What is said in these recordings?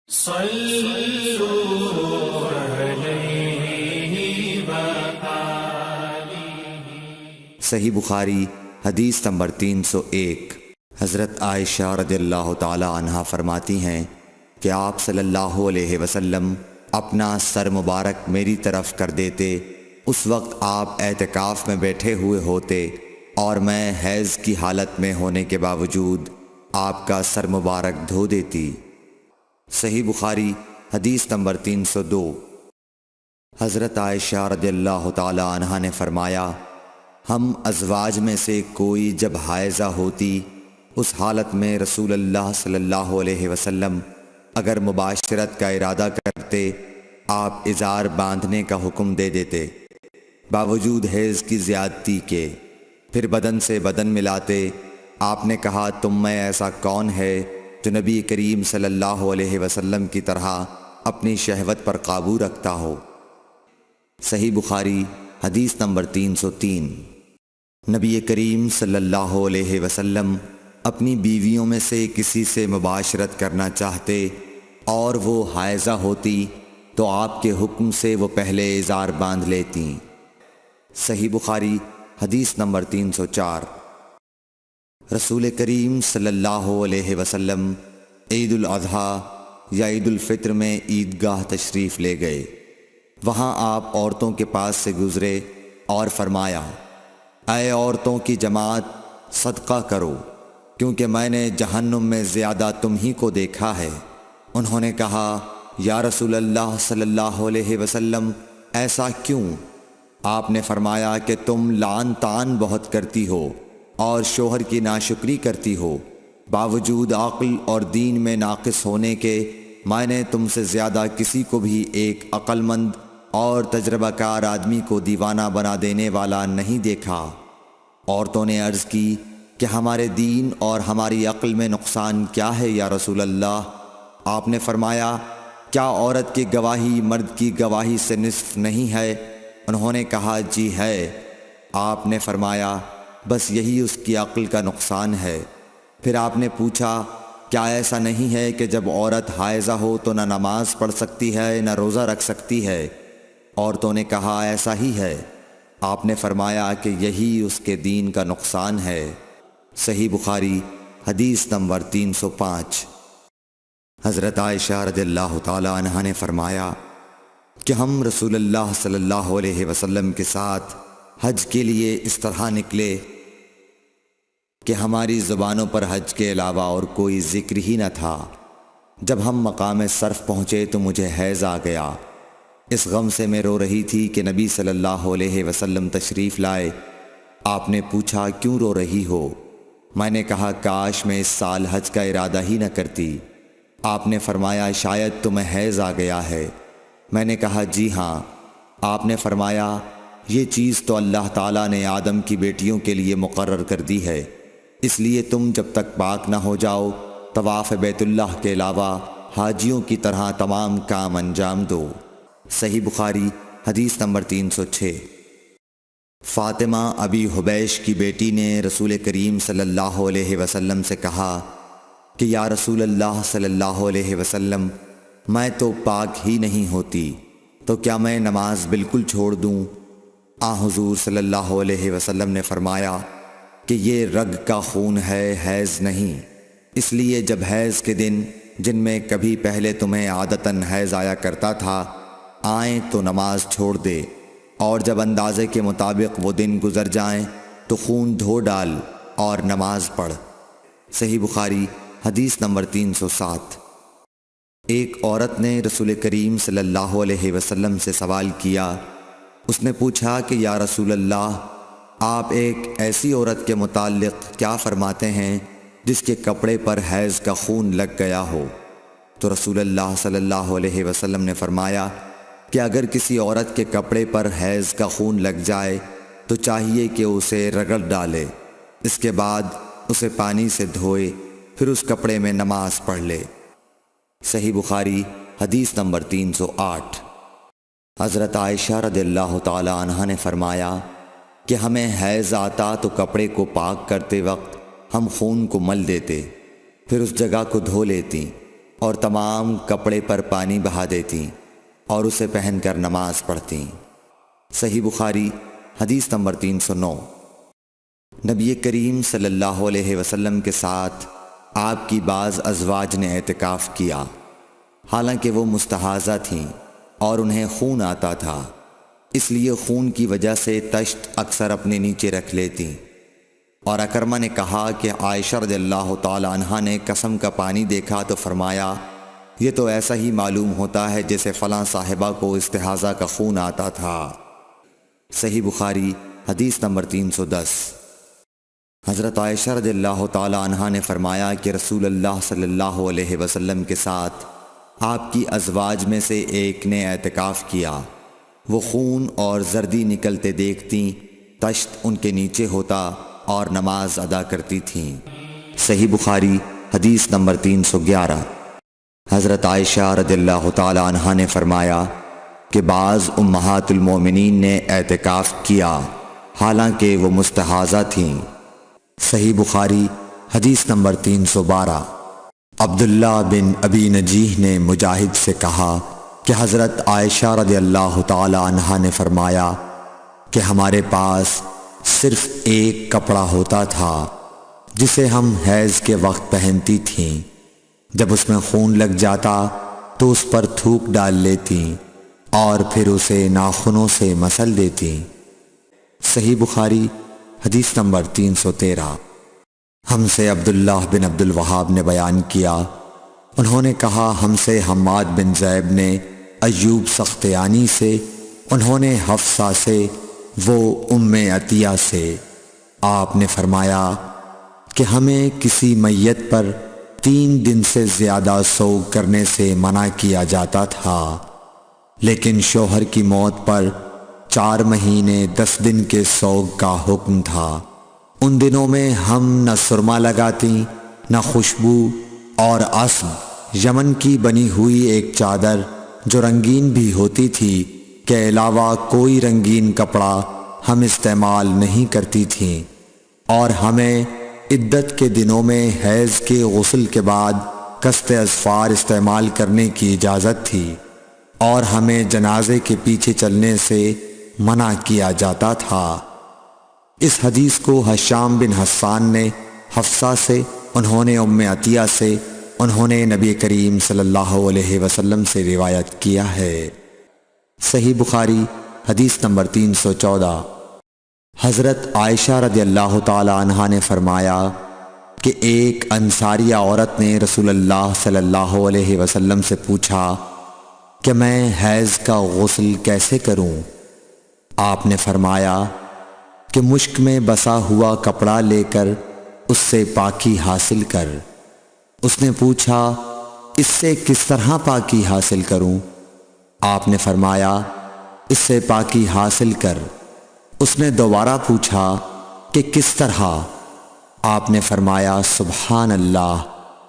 صلوا علیہ وآلہ۔ صحیح بخاری حدیث نمبر 301۔ حضرت عائشہ رضی اللہ تعالی عنہا فرماتی ہیں کہ آپ صلی اللہ علیہ وسلم اپنا سر مبارک میری طرف کر دیتے، اس وقت آپ اعتکاف میں بیٹھے ہوئے ہوتے اور میں حیض کی حالت میں ہونے کے باوجود آپ کا سر مبارک دھو دیتی۔ صحیح بخاری حدیث نمبر 302۔ حضرت عائشہ رضی اللہ تعالی عنہا نے فرمایا، ہم ازواج میں سے کوئی جب حائضہ ہوتی اس حالت میں رسول اللہ صلی اللہ علیہ وسلم اگر مباشرت کا ارادہ کرتے آپ ازار باندھنے کا حکم دے دیتے باوجود حیض کی زیادتی کے، پھر بدن سے بدن ملاتے۔ آپ نے کہا، تم میں ایسا کون ہے جو نبی کریم صلی اللہ علیہ وسلم کی طرح اپنی شہوت پر قابو رکھتا ہو؟ صحیح بخاری حدیث نمبر 303۔ نبی کریم صلی اللہ علیہ وسلم اپنی بیویوں میں سے کسی سے مباشرت کرنا چاہتے اور وہ حائضہ ہوتی تو آپ کے حکم سے وہ پہلے ازار باندھ لیتیں۔ صحیح بخاری حدیث نمبر 304۔ رسول کریم صلی اللہ علیہ وسلم عید الاضحیٰ یا عید الفطر میں عیدگاہ تشریف لے گئے۔ وہاں آپ عورتوں کے پاس سے گزرے اور فرمایا، اے عورتوں کی جماعت، صدقہ کرو کیونکہ میں نے جہنم میں زیادہ تم ہی کو دیکھا ہے۔ انہوں نے کہا، یا رسول اللہ صلی اللہ علیہ وسلم، ایسا کیوں؟ آپ نے فرمایا کہ تم لعن طعن بہت کرتی ہو اور شوہر کی ناشکری کرتی ہو، باوجود عقل اور دین میں ناقص ہونے کے میں نے تم سے زیادہ کسی کو بھی ایک عقل مند اور تجربہ کار آدمی کو دیوانہ بنا دینے والا نہیں دیکھا۔ عورتوں نے عرض کی کہ ہمارے دین اور ہماری عقل میں نقصان کیا ہے یا رسول اللہ؟ آپ نے فرمایا، کیا عورت کی گواہی مرد کی گواہی سے نصف نہیں ہے؟ انہوں نے کہا، جی ہے۔ آپ نے فرمایا، بس یہی اس کی عقل کا نقصان ہے۔ پھر آپ نے پوچھا، کیا ایسا نہیں ہے کہ جب عورت حائضہ ہو تو نہ نماز پڑھ سکتی ہے نہ روزہ رکھ سکتی ہے؟ عورتوں نے کہا، ایسا ہی ہے۔ آپ نے فرمایا کہ یہی اس کے دین کا نقصان ہے۔ صحیح بخاری حدیث نمبر 305۔ حضرت عائشہ رضی اللہ تعالی عنہا نے فرمایا کہ ہم رسول اللہ صلی اللہ علیہ وسلم کے ساتھ حج کے لیے اس طرح نکلے کہ ہماری زبانوں پر حج کے علاوہ اور کوئی ذکر ہی نہ تھا۔ جب ہم مقام صرف پہنچے تو مجھے حیض آ گیا۔ اس غم سے میں رو رہی تھی کہ نبی صلی اللہ علیہ وسلم تشریف لائے۔ آپ نے پوچھا، کیوں رو رہی ہو؟ میں نے کہا، کاش میں اس سال حج کا ارادہ ہی نہ کرتی۔ آپ نے فرمایا، شاید تمہیں حیض آ گیا ہے۔ میں نے کہا، جی ہاں۔ آپ نے فرمایا، یہ چیز تو اللہ تعالیٰ نے آدم کی بیٹیوں کے لیے مقرر کر دی ہے، اس لیے تم جب تک پاک نہ ہو جاؤ طواف بیت اللہ کے علاوہ حاجیوں کی طرح تمام کام انجام دو۔ صحیح بخاری حدیث نمبر 306۔ فاطمہ ابی حبیش کی بیٹی نے رسول کریم صلی اللہ علیہ وسلم سے کہا کہ یا رسول اللہ صلی اللہ علیہ وسلم، میں تو پاک ہی نہیں ہوتی، تو کیا میں نماز بالکل چھوڑ دوں؟ حضور صلی اللہ علیہ وسلم نے فرمایا کہ یہ رگ کا خون ہے، حیض نہیں، اس لیے جب حیض کے دن جن میں کبھی پہلے تمہیں عادتاً حیض آیا کرتا تھا آئیں تو نماز چھوڑ دے، اور جب اندازے کے مطابق وہ دن گزر جائیں تو خون دھو ڈال اور نماز پڑھ۔ صحیح بخاری حدیث نمبر 307۔ ایک عورت نے رسول کریم صلی اللہ علیہ وسلم سے سوال کیا۔ اس نے پوچھا کہ یا رسول اللہ، آپ ایک ایسی عورت کے متعلق کیا فرماتے ہیں جس کے کپڑے پر حیض کا خون لگ گیا ہو؟ تو رسول اللہ صلی اللہ علیہ وسلم نے فرمایا کہ اگر کسی عورت کے کپڑے پر حیض کا خون لگ جائے تو چاہیے کہ اسے رگڑ ڈالے، اس کے بعد اسے پانی سے دھوئے، پھر اس کپڑے میں نماز پڑھ لے۔ صحیح بخاری حدیث نمبر 308۔ حضرت عائشہ رضی اللہ تعالی عنہا نے فرمایا کہ ہمیں حیض آتا تو کپڑے کو پاک کرتے وقت ہم خون کو مل دیتے، پھر اس جگہ کو دھو لیتی اور تمام کپڑے پر پانی بہا دیتیں اور اسے پہن کر نماز پڑھتیں۔ صحیح بخاری حدیث نمبر 309۔ نبی کریم صلی اللہ علیہ وسلم کے ساتھ آپ کی بعض ازواج نے اعتکاف کیا، حالانکہ وہ مستحاضہ تھیں اور انہیں خون آتا تھا، اس لیے خون کی وجہ سے تشت اکثر اپنے نیچے رکھ لیتیں۔ اور اکرمہ نے کہا کہ عائشہ رضی اللہ تعالی عنہا نے قسم کا پانی دیکھا تو فرمایا یہ تو ایسا ہی معلوم ہوتا ہے جیسے فلاں صاحبہ کو استحاضہ کا خون آتا تھا۔ صحیح بخاری حدیث نمبر 310۔ حضرت عائشہ رضی اللہ تعالی عنہا نے فرمایا کہ رسول اللہ صلی اللہ علیہ وسلم کے ساتھ آپ کی ازواج میں سے ایک نے اعتکاف کیا، وہ خون اور زردی نکلتے دیکھتیں، تشت ان کے نیچے ہوتا اور نماز ادا کرتی تھیں۔ صحیح بخاری حدیث نمبر 311۔ حضرت عائشہ رضی اللہ تعالی عنہا نے فرمایا کہ بعض امہات المومنین نے اعتکاف کیا حالانکہ وہ مستحاضہ تھیں۔ صحیح بخاری حدیث نمبر 312۔ عبداللہ بن ابی نجیح نے مجاہد سے کہا کہ حضرت عائشہ رضی اللہ تعالی عنہا نے فرمایا کہ ہمارے پاس صرف ایک کپڑا ہوتا تھا جسے ہم حیض کے وقت پہنتی تھیں، جب اس میں خون لگ جاتا تو اس پر تھوک ڈال لیتیں اور پھر اسے ناخنوں سے مسل دیتیں۔ صحیح بخاری حدیث نمبر 313۔ ہم سے عبداللہ بن عبد الوہاب نے بیان کیا، انہوں نے کہا ہم سے حماد بن زیب نے ایوب سختیانی سے، انہوں نے حفصہ سے، وہ ام عطیہ سے۔ آپ نے فرمایا کہ ہمیں کسی میت پر 3 دن سے زیادہ سوگ کرنے سے منع کیا جاتا تھا، لیکن شوہر کی موت پر 4 مہینے 10 دن کے سوگ کا حکم تھا۔ ان دنوں میں ہم نہ سرما لگاتی نہ خوشبو، اور عصب یمن کی بنی ہوئی ایک چادر جو رنگین بھی ہوتی تھی کے علاوہ کوئی رنگین کپڑا ہم استعمال نہیں کرتی تھیں، اور ہمیں عدت کے دنوں میں حیض کے غسل کے بعد قصد اظفار استعمال کرنے کی اجازت تھی، اور ہمیں جنازے کے پیچھے چلنے سے منع کیا جاتا تھا۔ اس حدیث کو ہشام بن حسان نے حفصہ سے، انہوں نے ام عطیہ سے، انہوں نے نبی کریم صلی اللہ علیہ وسلم سے روایت کیا ہے۔ صحیح بخاری حدیث نمبر 314۔ حضرت عائشہ رضی اللہ تعالی عنہا نے فرمایا کہ ایک انصاریہ عورت نے رسول اللہ صلی اللہ علیہ وسلم سے پوچھا کہ میں حیض کا غسل کیسے کروں؟ آپ نے فرمایا کہ مشک میں بسا ہوا کپڑا لے کر اس سے پاکی حاصل کر۔ اس نے پوچھا اس سے کس طرح پاکی حاصل کروں؟ آپ نے فرمایا اس سے پاکی حاصل کر۔ اس نے دوبارہ پوچھا کہ کس طرح؟ آپ نے فرمایا سبحان اللہ،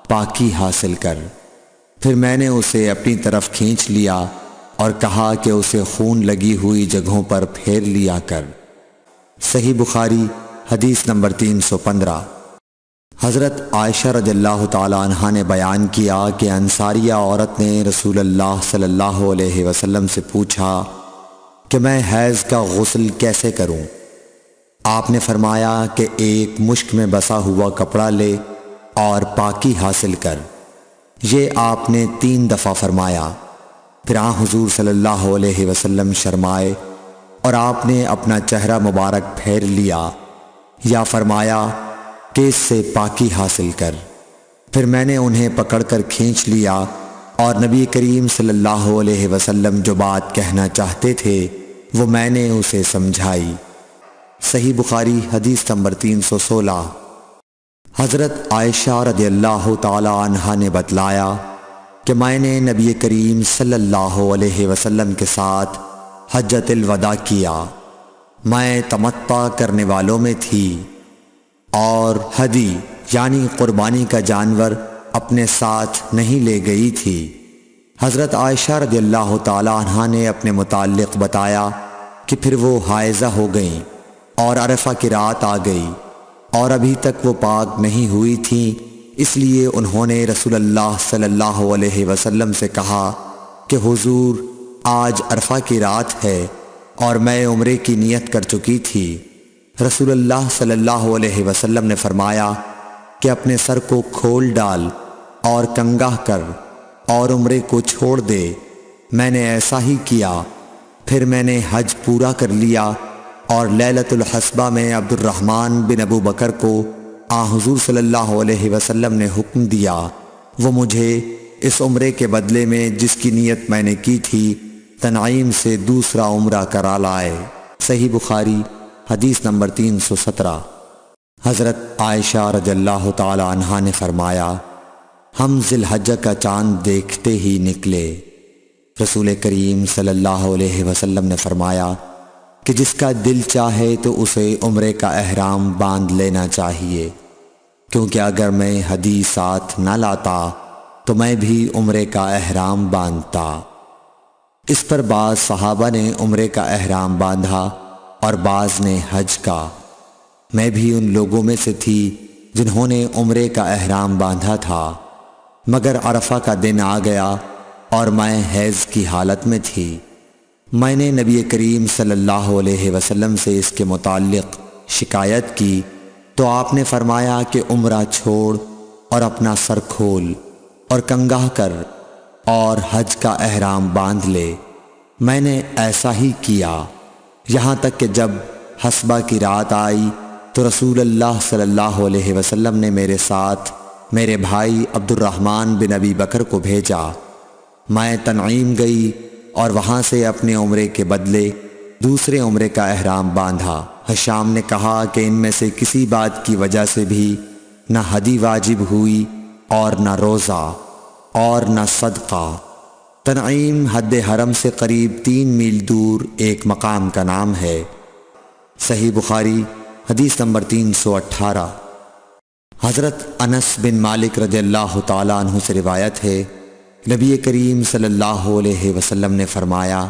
پاکی حاصل کر۔ پھر میں نے اسے اپنی طرف کھینچ لیا اور کہا کہ اسے خون لگی ہوئی جگہوں پر پھیر لیا کر۔ صحیح بخاری حدیث نمبر 315۔ حضرت عائشہ رضی اللہ تعالی عنہا نے بیان کیا کہ انصاریہ عورت نے رسول اللہ صلی اللہ علیہ وسلم سے پوچھا کہ میں حیض کا غسل کیسے کروں؟ آپ نے فرمایا کہ ایک مشک میں بسا ہوا کپڑا لے اور پاکی حاصل کر۔ یہ آپ نے 3 دفعہ فرمایا۔ پھر حضور صلی اللہ علیہ وسلم شرمائے اور آپ نے اپنا چہرہ مبارک پھیر لیا یا فرمایا کہ اس سے پاکی حاصل کر۔ پھر میں نے انہیں پکڑ کر کھینچ لیا اور نبی کریم صلی اللہ علیہ وسلم جو بات کہنا چاہتے تھے وہ میں نے اسے سمجھائی۔ صحیح بخاری حدیث نمبر 316۔ حضرت عائشہ رضی اللہ تعالی عنہا نے بتلایا کہ میں نے نبی کریم صلی اللہ علیہ وسلم کے ساتھ حجۃ الوداع کیا، میں تمتع کرنے والوں میں تھی اور ہدی یعنی قربانی کا جانور اپنے ساتھ نہیں لے گئی تھی۔ حضرت عائشہ رضی اللہ تعالی عنہا نے اپنے متعلق بتایا کہ پھر وہ حائضہ ہو گئیں اور عرفہ کی رات آ گئی اور ابھی تک وہ پاک نہیں ہوئی تھیں اس لیے انہوں نے رسول اللہ صلی اللہ علیہ وسلم سے کہا کہ حضور آج عرفہ کی رات ہے اور میں عمرے کی نیت کر چکی تھی۔ رسول اللہ صلی اللہ علیہ وسلم نے فرمایا کہ اپنے سر کو کھول ڈال اور کنگاہ کر اور عمرے کو چھوڑ دے۔ میں نے ایسا ہی کیا، پھر میں نے حج پورا کر لیا اور لیلۃ الحصبہ میں عبد الرحمن بن ابو بکر کو حضور صلی اللہ علیہ وسلم نے حکم دیا وہ مجھے اس عمرے کے بدلے میں جس کی نیت میں نے کی تھی تنعیم سے دوسرا عمرہ کرا لائے۔ صحیح بخاری حدیث نمبر 317۔ حضرت عائشہ رضی اللہ تعالی عنہا نے فرمایا ہم ذی الحجہ کا چاند دیکھتے ہی نکلے۔ رسول کریم صلی اللہ علیہ وسلم نے فرمایا کہ جس کا دل چاہے تو اسے عمرے کا احرام باندھ لینا چاہیے، کیونکہ اگر میں حدیث ساتھ نہ لاتا تو میں بھی عمرے کا احرام باندھتا۔ اس پر بعض صحابہ نے عمرے کا احرام باندھا اور بعض نے حج کا۔ میں بھی ان لوگوں میں سے تھی جنہوں نے عمرے کا احرام باندھا تھا، مگر عرفہ کا دن آ گیا اور میں حیض کی حالت میں تھی۔ میں نے نبی کریم صلی اللہ علیہ وسلم سے اس کے متعلق شکایت کی تو آپ نے فرمایا کہ عمرہ چھوڑ اور اپنا سر کھول اور کنگاہ کر اور حج کا احرام باندھ لے۔ میں نے ایسا ہی کیا، یہاں تک کہ جب حصبہ کی رات آئی تو رسول اللہ صلی اللہ علیہ وسلم نے میرے ساتھ میرے بھائی عبد الرحمن بن ابی بکر کو بھیجا۔ میں تنعیم گئی اور وہاں سے اپنے عمرے کے بدلے دوسرے عمرے کا احرام باندھا۔ حشام نے کہا کہ ان میں سے کسی بات کی وجہ سے بھی نہ حدی واجب ہوئی اور نہ روزہ اور نہ صدقہ۔ تنعیم حد حرم سے قریب 3 میل دور ایک مقام کا نام ہے۔ صحیح بخاری حدیث نمبر 318۔ حضرت انس بن مالک رضی اللہ تعالیٰ عنہ سے روایت ہے نبی کریم صلی اللہ علیہ وسلم نے فرمایا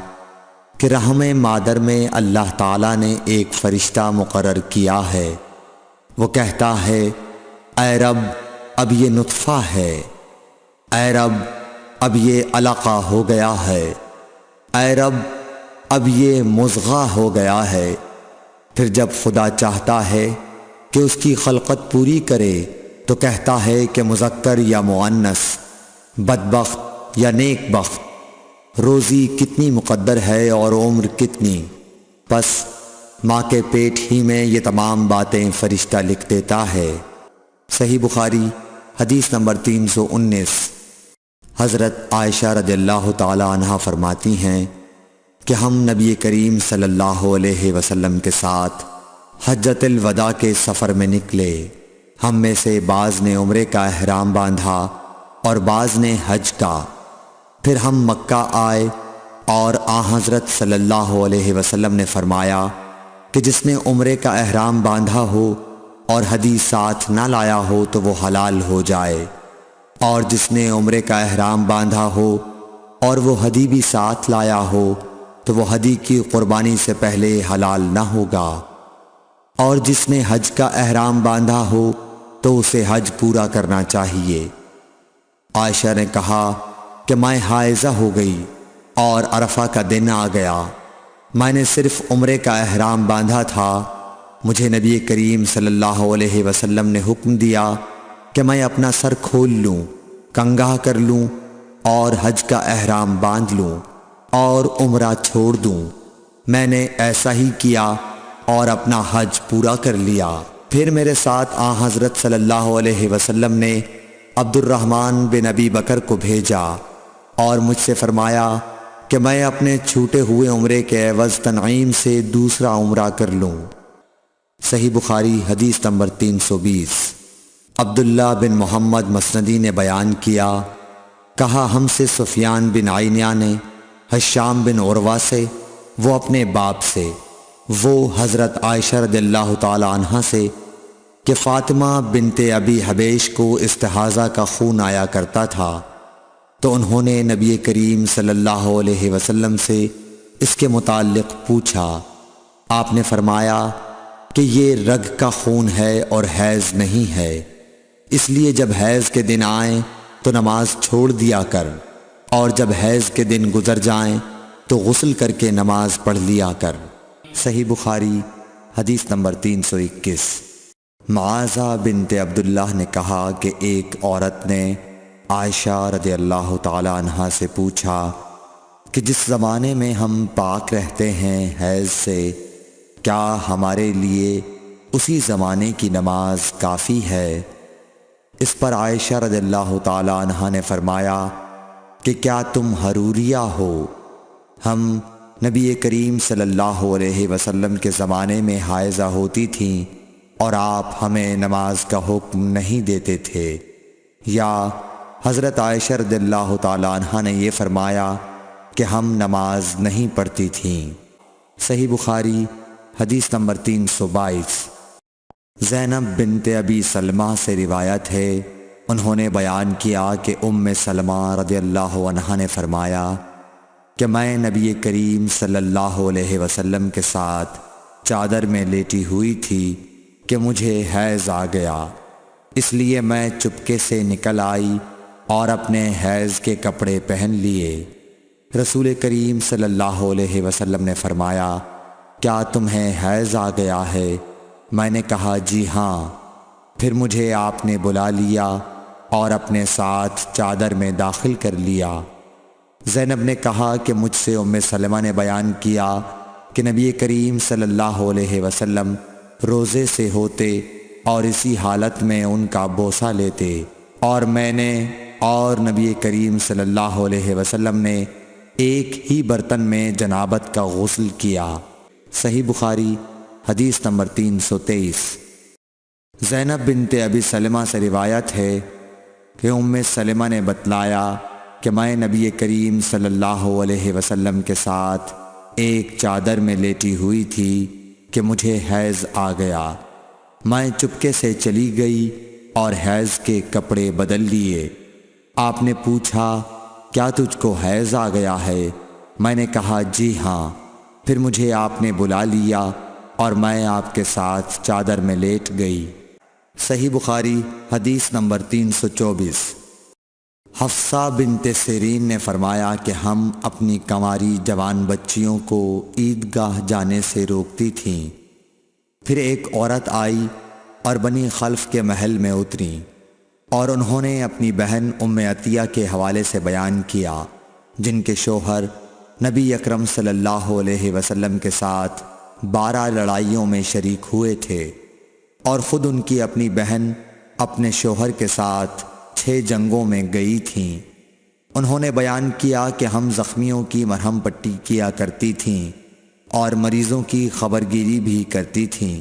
کہ رحم مادر میں اللہ تعالیٰ نے ایک فرشتہ مقرر کیا ہے، وہ کہتا ہے اے رب اب یہ نطفہ ہے، اے رب اب یہ علقہ ہو گیا ہے، اے رب اب یہ مضغہ ہو گیا ہے۔ پھر جب خدا چاہتا ہے کہ اس کی خلقت پوری کرے تو کہتا ہے کہ مذکر یا مؤنث، بدبخت یا نیک بخت، روزی کتنی مقدر ہے اور عمر کتنی۔ پس ماں کے پیٹ ہی میں یہ تمام باتیں فرشتہ لکھ دیتا ہے۔ صحیح بخاری حدیث نمبر 319۔ حضرت عائشہ رضی اللہ تعالی عنہا فرماتی ہیں کہ ہم نبی کریم صلی اللہ علیہ وسلم کے ساتھ حجۃ الوداع کے سفر میں نکلے۔ ہم میں سے بعض نے عمرے کا احرام باندھا اور بعض نے حج کا۔ پھر ہم مکہ آئے اور حضرت صلی اللہ علیہ وسلم نے فرمایا کہ جس نے عمرے کا احرام باندھا ہو اور حدی ساتھ نہ لایا ہو تو وہ حلال ہو جائے، اور جس نے عمرے کا احرام باندھا ہو اور وہ حدی بھی ساتھ لایا ہو تو وہ حدی کی قربانی سے پہلے حلال نہ ہوگا، اور جس نے حج کا احرام باندھا ہو تو اسے حج پورا کرنا چاہیے۔ عائشہ نے کہا کہ میں حائضہ ہو گئی اور عرفہ کا دن آ گیا، میں نے صرف عمرے کا احرام باندھا تھا، مجھے نبی کریم صلی اللہ علیہ وسلم نے حکم دیا کہ میں اپنا سر کھول لوں، کنگاہ کر لوں اور حج کا احرام باندھ لوں اور عمرہ چھوڑ دوں۔ میں نے ایسا ہی کیا اور اپنا حج پورا کر لیا۔ پھر میرے ساتھ حضرت صلی اللہ علیہ وسلم نے عبد الرحمن بن ابی بکر کو بھیجا اور مجھ سے فرمایا کہ میں اپنے چھوٹے ہوئے عمرے کے عوض تنعیم سے دوسرا عمرہ کر لوں۔ صحیح بخاری حدیث نمبر 320۔ عبداللہ بن محمد مسندی نے بیان کیا، کہا ہم سے سفیان بن عینیہ نے حشام بن عروہ سے، وہ اپنے باپ سے، وہ حضرت عائشہ رضی اللہ تعالی عنہا سے کہ فاطمہ بنت ابی حبیش کو استحاضہ کا خون آیا کرتا تھا، تو انہوں نے نبی کریم صلی اللہ علیہ وسلم سے اس کے متعلق پوچھا۔ آپ نے فرمایا کہ یہ رگ کا خون ہے اور حیض نہیں ہے۔ اس لیے جب حیض کے دن آئیں تو نماز چھوڑ دیا کر، اور جب حیض کے دن گزر جائیں تو غسل کر کے نماز پڑھ لیا کر۔ صحیح بخاری حدیث نمبر 321۔ معاذہ بنت عبداللہ نے کہا کہ ایک عورت نے عائشہ رضی اللہ تعالی عنہا سے پوچھا کہ جس زمانے میں ہم پاک رہتے ہیں حیض سے، کیا ہمارے لیے اسی زمانے کی نماز کافی ہے؟ اس پر عائشہ رضی اللہ تعالی عنہا نے فرمایا کہ کیا تم حروریہ ہو؟ ہم نبی کریم صلی اللہ علیہ وسلم کے زمانے میں حائضہ ہوتی تھیں اور آپ ہمیں نماز کا حکم نہیں دیتے تھے، یا حضرت عائشہ رضی اللہ تعالی عنہا نے یہ فرمایا کہ ہم نماز نہیں پڑھتی تھیں۔ صحیح بخاری حدیث نمبر 322۔ زینب بنت ابی سلمہ سے روایت ہے، انہوں نے بیان کیا کہ ام سلمہ رضی اللہ عنہا نے فرمایا کہ میں نبی کریم صلی اللہ علیہ وسلم کے ساتھ چادر میں لیٹی ہوئی تھی کہ مجھے حیض آ گیا، اس لیے میں چپکے سے نکل آئی اور اپنے حیض کے کپڑے پہن لیے۔ رسول کریم صلی اللہ علیہ وسلم نے فرمایا، کیا تمہیں حیض آ گیا ہے؟ میں نے کہا جی ہاں۔ پھر مجھے آپ نے بلا لیا اور اپنے ساتھ چادر میں داخل کر لیا۔ زینب نے کہا کہ مجھ سے ام سلمہ نے بیان کیا کہ نبی کریم صلی اللہ علیہ وسلم روزے سے ہوتے اور اسی حالت میں ان کا بوسہ لیتے، اور میں نے اور نبی کریم صلی اللہ علیہ وسلم نے ایک ہی برتن میں جنابت کا غسل کیا۔ صحیح بخاری حدیث نمبر 323۔ زینب بنت ابی سلمہ سے روایت ہے کہ ام سلمہ نے بتلایا کہ میں نبی کریم صلی اللہ علیہ وسلم کے ساتھ ایک چادر میں لیٹی ہوئی تھی کہ مجھے حیض آ گیا۔ میں چپکے سے چلی گئی اور حیض کے کپڑے بدل لیے۔ آپ نے پوچھا، کیا تجھ کو حیض آ گیا ہے؟ میں نے کہا جی ہاں۔ پھر مجھے آپ نے بلا لیا اور میں آپ کے ساتھ چادر میں لیٹ گئی۔ صحیح بخاری حدیث نمبر 324۔ حفصہ بنت سیرین نے فرمایا کہ ہم اپنی کنواری جوان بچیوں کو عیدگاہ جانے سے روکتی تھیں۔ پھر ایک عورت آئی اور بنی خلف کے محل میں اتری، اور انہوں نے اپنی بہن ام عطیہ کے حوالے سے بیان کیا، جن کے شوہر نبی اکرم صلی اللہ علیہ وسلم کے ساتھ 12 لڑائیوں میں شریک ہوئے تھے، اور خود ان کی اپنی بہن اپنے شوہر کے ساتھ 6 جنگوں میں گئی تھیں۔ انہوں نے بیان کیا کہ ہم زخمیوں کی مرہم پٹی کیا کرتی تھیں اور مریضوں کی خبرگیری بھی کرتی تھیں۔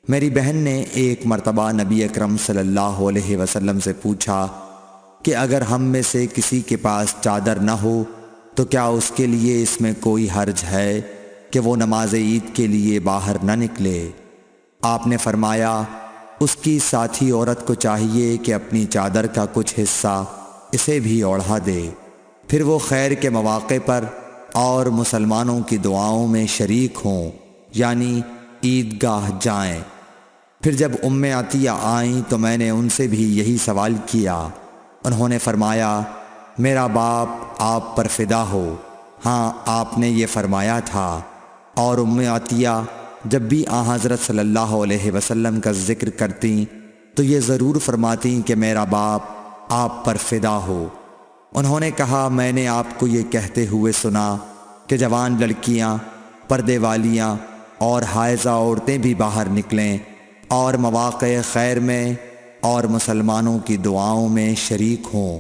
میری بہن نے ایک مرتبہ نبی اکرم صلی اللہ علیہ وسلم سے پوچھا کہ اگر ہم میں سے کسی کے پاس چادر نہ ہو تو کیا اس کے لیے اس میں کوئی حرج ہے کہ وہ نماز عید کے لیے باہر نہ نکلے؟ آپ نے فرمایا، اس کی ساتھی عورت کو چاہیے کہ اپنی چادر کا کچھ حصہ اسے بھی اوڑھا دے، پھر وہ خیر کے مواقع پر اور مسلمانوں کی دعاؤں میں شریک ہوں، یعنی عیدگاہ جائیں۔ پھر جب ام عطیہ آئیں تو میں نے ان سے بھی یہی سوال کیا۔ انہوں نے فرمایا، میرا باپ آپ پر فدا ہو، ہاں آپ نے یہ فرمایا تھا۔ اور ام عطیہ جب بھی حضرت صلی اللہ علیہ وسلم کا ذکر کرتیں تو یہ ضرور فرماتیں کہ میرا باپ آپ پر فدا ہو۔ انہوں نے کہا، میں نے آپ کو یہ کہتے ہوئے سنا کہ جوان لڑکیاں، پردے والیاں اور حائضہ عورتیں بھی باہر نکلیں اور مواقع خیر میں اور مسلمانوں کی دعاؤں میں شریک ہوں،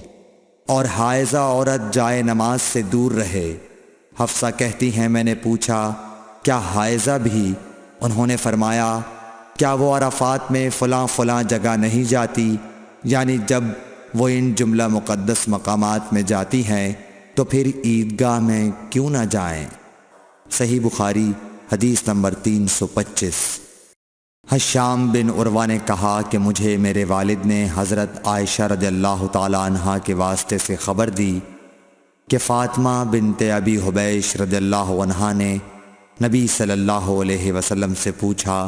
اور حائضہ عورت جائے نماز سے دور رہے۔ حفصہ کہتی ہیں، میں نے پوچھا، کیا حائضہ بھی؟ انہوں نے فرمایا، کیا وہ عرفات میں فلاں فلاں جگہ نہیں جاتی؟ یعنی جب وہ ان جملہ مقدس مقامات میں جاتی ہیں تو پھر عیدگاہ میں کیوں نہ جائیں؟ صحیح بخاری حدیث نمبر 325۔ حشام بن عروہ نے کہا کہ مجھے میرے والد نے حضرت عائشہ رضی اللہ تعالی عنہا کے واسطے سے خبر دی کہ فاطمہ بنت ابی حبیش رضی اللہ عنہا نے نبی صلی اللہ علیہ وسلم سے پوچھا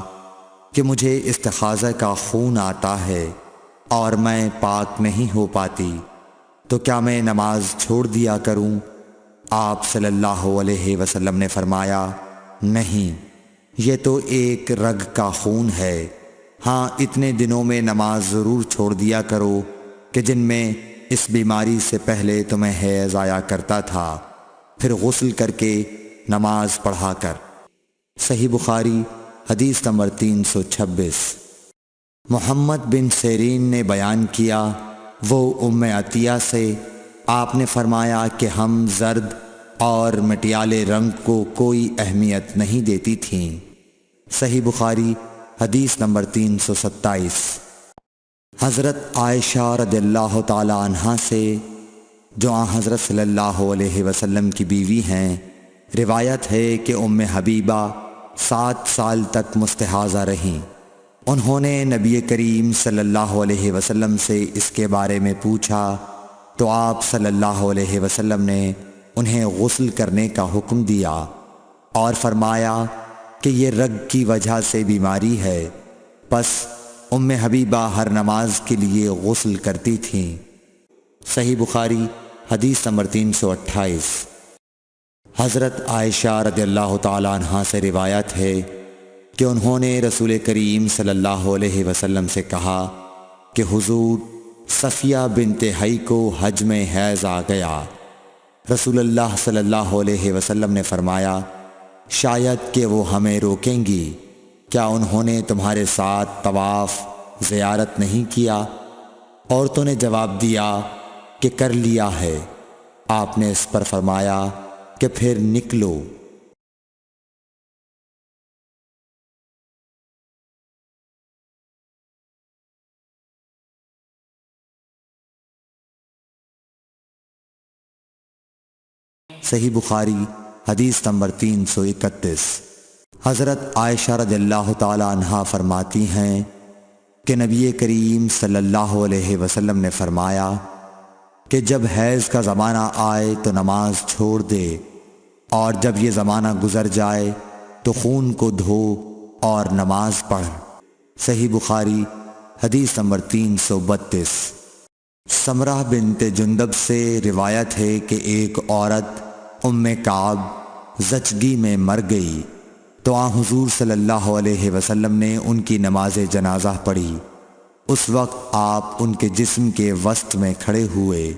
کہ مجھے استحاضہ کا خون آتا ہے، اور میں پاک نہیں ہو پاتی، تو کیا میں نماز چھوڑ دیا کروں؟ آپ صلی اللہ علیہ وسلم نے فرمایا، نہیں، یہ تو ایک رگ کا خون ہے۔ ہاں، اتنے دنوں میں نماز ضرور چھوڑ دیا کرو کہ جن میں اس بیماری سے پہلے تمہیں حیض آیا کرتا تھا، پھر غسل کر کے نماز پڑھا کر۔ صحیح بخاری حدیث نمبر 326۔ محمد بن سیرین نے بیان کیا، وہ ام عطیہ سے، آپ نے فرمایا کہ ہم زرد اور مٹیالے رنگ کو کوئی اہمیت نہیں دیتی تھیں۔ صحیح بخاری حدیث نمبر 327۔ حضرت عائشہ رضی اللہ تعالی عنہا سے، جو حضرت صلی اللہ علیہ وسلم کی بیوی ہیں، روایت ہے کہ ام حبیبہ 7 سال تک مستحاضہ رہیں۔ انہوں نے نبی کریم صلی اللہ علیہ وسلم سے اس کے بارے میں پوچھا تو آپ صلی اللہ علیہ وسلم نے انہیں غسل کرنے کا حکم دیا اور فرمایا کہ یہ رگ کی وجہ سے بیماری ہے۔ پس ام حبیبہ ہر نماز کے لیے غسل کرتی تھیں۔ صحیح بخاری حدیث نمبر 328۔ حضرت عائشہ رضی اللہ تعالی عنہا سے روایت ہے کہ انہوں نے رسول کریم صلی اللہ علیہ وسلم سے کہا کہ حضور، صفیہ بنت حی کو حج میں حیض آ گیا۔ رسول اللہ صلی اللہ علیہ وسلم نے فرمایا، شاید کہ وہ ہمیں روکیں گی، کیا انہوں نے تمہارے ساتھ طواف زیارت نہیں کیا؟ عورتوں نے جواب دیا کہ کر لیا ہے۔ آپ نے اس پر فرمایا کہ پھر نکلو۔ صحیح بخاری حدیث نمبر 331۔ حضرت عائشہ رضی اللہ تعالی عنہا فرماتی ہیں کہ نبی کریم صلی اللہ علیہ وسلم نے فرمایا کہ جب حیض کا زمانہ آئے تو نماز چھوڑ دے، اور جب یہ زمانہ گزر جائے تو خون کو دھو اور نماز پڑھ۔ صحیح بخاری حدیث نمبر 332۔ سمرہ بنت جندب سے روایت ہے کہ ایک عورت ام کعب زچگی میں مر گئی تو حضور صلی اللہ علیہ وسلم نے ان کی نماز جنازہ پڑھی۔ اس وقت آپ ان کے جسم کے وسط میں کھڑے ہوئے۔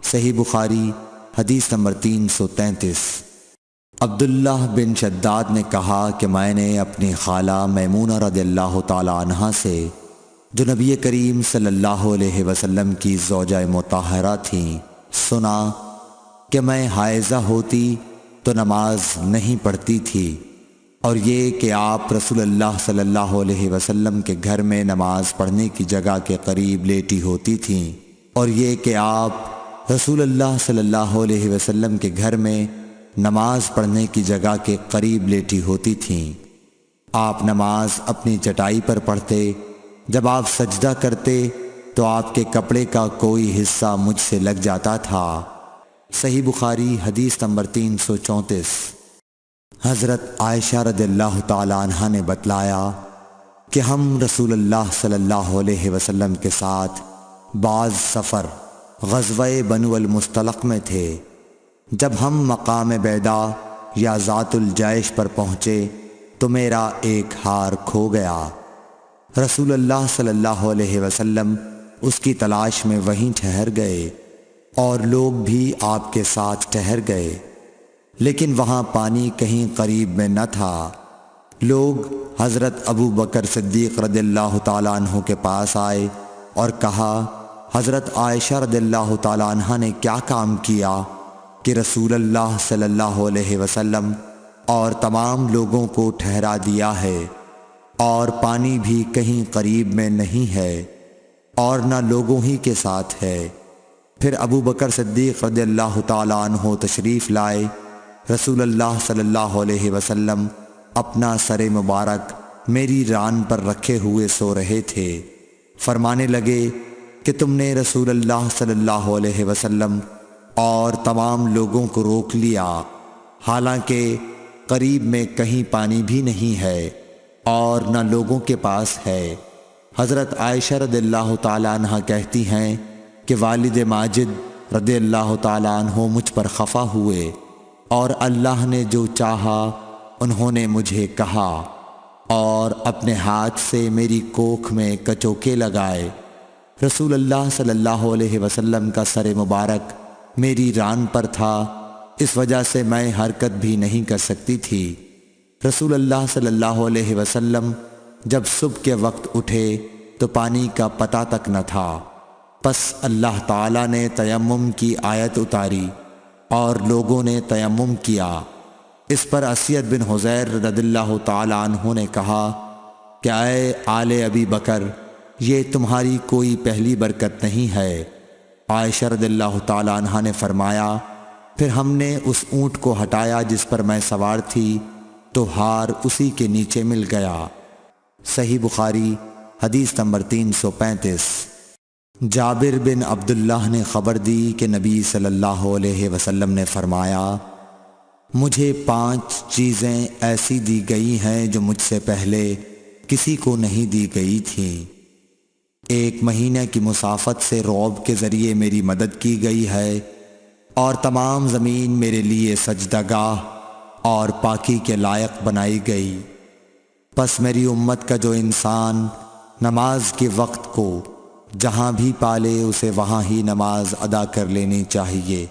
صحیح بخاری حدیث نمبر 333۔ عبداللہ بن شداد نے کہا کہ میں نے اپنی خالہ میمونہ رضی اللہ تعالی عنہا سے، جو نبی کریم صلی اللہ علیہ وسلم کی زوجہ مطہرہ تھیں، سنا کہ میں حائضہ ہوتی تو نماز نہیں پڑھتی تھی، اور یہ کہ آپ رسول اللہ صلی اللہ علیہ وسلم کے گھر میں نماز پڑھنے کی جگہ کے قریب لیٹی ہوتی تھیں، اور یہ کہ آپ رسول اللہ صلی اللہ علیہ وسلم کے گھر میں نماز پڑھنے کی جگہ کے قریب لیٹی ہوتی تھیں۔ آپ نماز اپنی چٹائی پر پڑھتے، جب آپ سجدہ کرتے تو آپ کے کپڑے کا کوئی حصہ مجھ سے لگ جاتا تھا۔ صحیح بخاری حدیث نمبر 334۔ حضرت عائشہ رضی اللہ تعالی عنہا نے بتلایا کہ ہم رسول اللہ صلی اللہ علیہ وسلم کے ساتھ بعض سفر غزوہ بنو المصطلق میں تھے۔ جب ہم مقام بیدا یا ذات الجیش پر پہنچے تو میرا ایک ہار کھو گیا۔ رسول اللہ صلی اللہ علیہ وسلم اس کی تلاش میں وہیں ٹھہر گئے، اور لوگ بھی آپ کے ساتھ ٹھہر گئے، لیکن وہاں پانی کہیں قریب میں نہ تھا۔ لوگ حضرت ابو بکر صدیق رضی اللہ تعالیٰ عنہ کے پاس آئے اور کہا، حضرت عائشہ رضی اللہ تعالیٰ عنہ نے کیا کام کیا کہ رسول اللہ صلی اللہ علیہ وسلم اور تمام لوگوں کو ٹھہرا دیا ہے، اور پانی بھی کہیں قریب میں نہیں ہے، اور نہ لوگوں ہی کے ساتھ ہے۔ پھر ابو بکر صدیق رضی اللہ تعالیٰ عنہ تشریف لائے۔ رسول اللہ صلی اللہ علیہ وسلم اپنا سر مبارک میری ران پر رکھے ہوئے سو رہے تھے۔ فرمانے لگے کہ تم نے رسول اللہ صلی اللہ علیہ وسلم اور تمام لوگوں کو روک لیا، حالانکہ قریب میں کہیں پانی بھی نہیں ہے اور نہ لوگوں کے پاس ہے۔ حضرت عائشہ رضی اللہ تعالیٰ عنہ کہتی ہیں کہ والد ماجد رضی اللہ تعالیٰ عنہ مجھ پر خفا ہوئے اور اللہ نے جو چاہا انہوں نے مجھے کہا اور اپنے ہاتھ سے میری کوکھ میں کچوکے لگائے۔ رسول اللہ صلی اللہ علیہ وسلم کا سر مبارک میری ران پر تھا، اس وجہ سے میں حرکت بھی نہیں کر سکتی تھی۔ رسول اللہ صلی اللہ علیہ وسلم جب صبح کے وقت اٹھے تو پانی کا پتہ تک نہ تھا، پس اللہ تعالیٰ نے تیمم کی آیت اتاری اور لوگوں نے تیمم کیا۔ اس پر اسید بن حذیر رضی اللہ تعالیٰ عنہ نے کہا کہ اے آل ابی بکر، یہ تمہاری کوئی پہلی برکت نہیں ہے۔ عائشہ رضی اللہ تعالیٰ عنہ نے فرمایا پھر ہم نے اس اونٹ کو ہٹایا جس پر میں سوار تھی تو ہار اسی کے نیچے مل گیا۔ صحیح بخاری حدیث نمبر 335۔ جابر بن عبداللہ نے خبر دی کہ نبی صلی اللہ علیہ وسلم نے فرمایا مجھے 5 چیزیں ایسی دی گئی ہیں جو مجھ سے پہلے کسی کو نہیں دی گئی تھیں۔ 1 مہینے کی مسافت سے رعب کے ذریعے میری مدد کی گئی ہے اور تمام زمین میرے لیے سجدہ گاہ اور پاکی کے لائق بنائی گئی۔ پس میری امت کا جو انسان نماز کے وقت کو جہاں بھی پالے اسے وہاں ہی نماز ادا کر لینی چاہیے،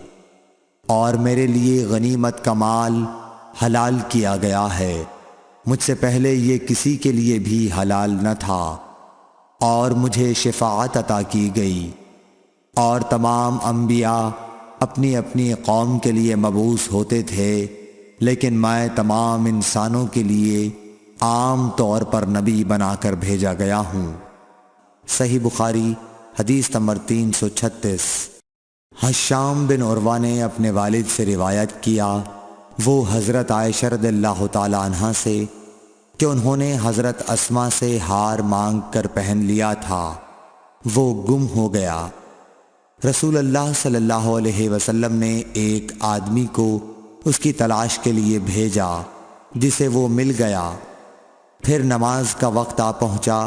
اور میرے لیے غنیمت کا مال حلال کیا گیا ہے، مجھ سے پہلے یہ کسی کے لیے بھی حلال نہ تھا، اور مجھے شفاعت عطا کی گئی، اور تمام انبیاء اپنی اپنی قوم کے لیے مبعوث ہوتے تھے، لیکن میں تمام انسانوں کے لیے عام طور پر نبی بنا کر بھیجا گیا ہوں۔ صحیح بخاری حدیث نمبر 336۔ حشام بن عروہ نے اپنے والد سے روایت کیا، وہ حضرت عائشہ رضی اللہ تعالیٰ عنہ سے، کہ انہوں نے حضرت اسماء سے ہار مانگ کر پہن لیا تھا، وہ گم ہو گیا۔ رسول اللہ صلی اللہ علیہ وسلم نے ایک آدمی کو اس کی تلاش کے لیے بھیجا جسے وہ مل گیا۔ پھر نماز کا وقت آ پہنچا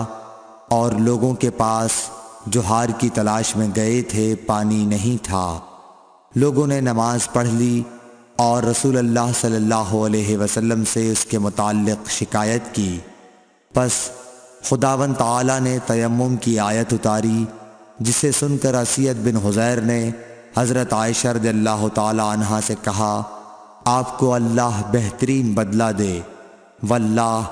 اور لوگوں کے پاس جو ہار کی تلاش میں گئے تھے پانی نہیں تھا۔ لوگوں نے نماز پڑھ لی اور رسول اللہ صلی اللہ علیہ وسلم سے اس کے متعلق شکایت کی۔ پس خداوند تعالیٰ نے تیمم کی آیت اتاری، جسے سن کر اسید بن حذیر نے حضرت عائشہ رضی اللہ تعالیٰ عنہا سے کہا آپ کو اللہ بہترین بدلہ دے، واللہ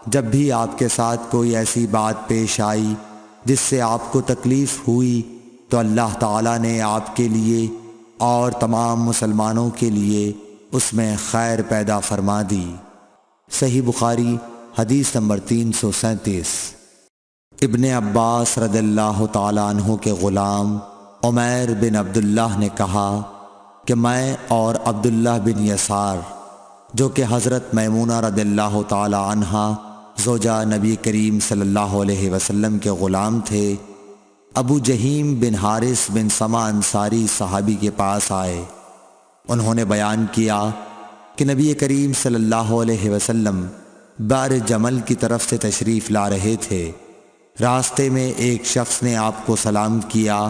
جب بھی آپ کے ساتھ کوئی ایسی بات پیش آئی جس سے آپ کو تکلیف ہوئی تو اللہ تعالیٰ نے آپ کے لیے اور تمام مسلمانوں کے لیے اس میں خیر پیدا فرما دی۔ صحیح بخاری حدیث نمبر 337۔ ابن عباس رضی اللہ تعالیٰ عنہ کے غلام عمیر بن عبداللہ نے کہا کہ میں اور عبداللہ بن یسار جو کہ حضرت میمونہ رضی اللہ تعالیٰ عنہا زوجہ نبی کریم صلی اللہ علیہ وسلم کے غلام تھے، ابو جہیم بن حارث بن سما انصاری صحابی کے پاس آئے۔ انہوں نے بیان کیا کہ نبی کریم صلی اللہ علیہ وسلم بار جمل کی طرف سے تشریف لا رہے تھے۔ راستے میں ایک شخص نے آپ کو سلام کیا،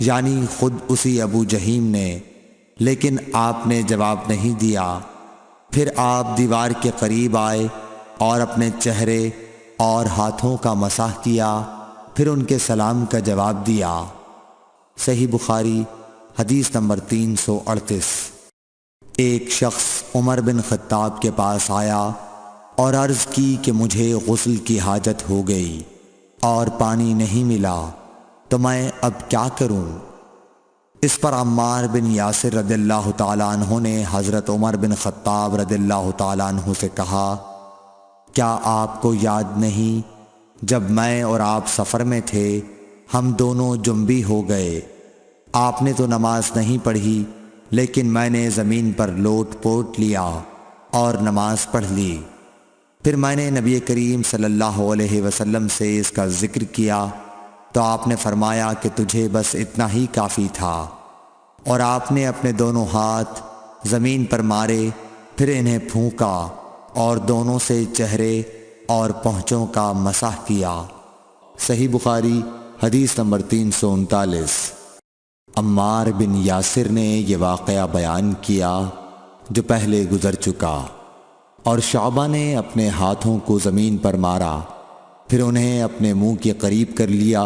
یعنی خود اسی ابو جہیم نے، لیکن آپ نے جواب نہیں دیا۔ پھر آپ دیوار کے قریب آئے اور اپنے چہرے اور ہاتھوں کا مسح کیا، پھر ان کے سلام کا جواب دیا۔ صحیح بخاری حدیث نمبر 338۔ ایک شخص عمر بن خطاب کے پاس آیا اور عرض کی کہ مجھے غسل کی حاجت ہو گئی اور پانی نہیں ملا، تو میں اب کیا کروں؟ اس پر عمار بن یاسر رضی اللہ تعالیٰ عنہ نے حضرت عمر بن خطاب رضی اللہ تعالیٰ عنہ سے کہا کیا آپ کو یاد نہیں جب میں اور آپ سفر میں تھے ہم دونوں جنبی ہو گئے، آپ نے تو نماز نہیں پڑھی لیکن میں نے زمین پر لوٹ پوٹ لیا اور نماز پڑھ لی۔ پھر میں نے نبی کریم صلی اللہ علیہ وسلم سے اس کا ذکر کیا تو آپ نے فرمایا کہ تجھے بس اتنا ہی کافی تھا، اور آپ نے اپنے دونوں ہاتھ زمین پر مارے، پھر انہیں پھونکا اور دونوں سے چہرے اور پونچھوں کا مسح کیا۔ صحیح بخاری حدیث نمبر 339۔ عمار بن یاسر نے یہ واقعہ بیان کیا جو پہلے گزر چکا، اور شعبہ نے اپنے ہاتھوں کو زمین پر مارا، پھر انہیں اپنے منہ کے قریب کر لیا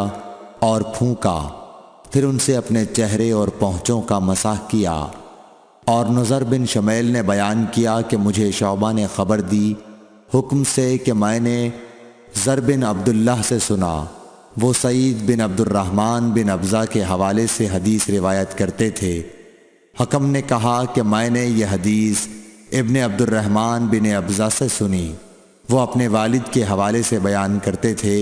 اور پھونکا، پھر ان سے اپنے چہرے اور پونچھوں کا مسح کیا۔ اور نضر بن شمیل نے بیان کیا کہ مجھے شعبہ نے خبر دی حکم سے کہ میں نے زر بن عبداللہ سے سنا، وہ سعید بن عبد الرحمن بن ابزہ کے حوالے سے حدیث روایت کرتے تھے۔ حکم نے کہا کہ میں نے یہ حدیث ابن عبد الرحمن بن ابزہ سے سنی، وہ اپنے والد کے حوالے سے بیان کرتے تھے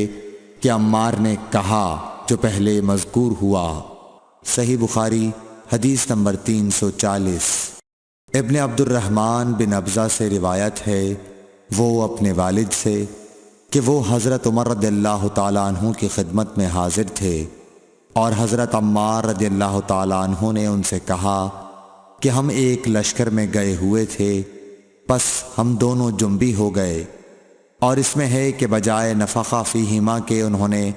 کہ عمار نے کہا جو پہلے مذکور ہوا۔ صحیح بخاری حدیث نمبر 340۔ ابن عبد الرحمن بن ابزہ سے روایت ہے، وہ اپنے والد سے کہ وہ حضرت عمر رضی اللہ تعالیٰ عنہ کی خدمت میں حاضر تھے، اور حضرت عمار رضی اللہ تعالیٰ عنہ نے ان سے کہا کہ ہم ایک لشکر میں گئے ہوئے تھے، پس ہم دونوں جنبی ہو گئے، اور اس میں ہے کہ بجائے نفخہ فیہما کے انہوں نے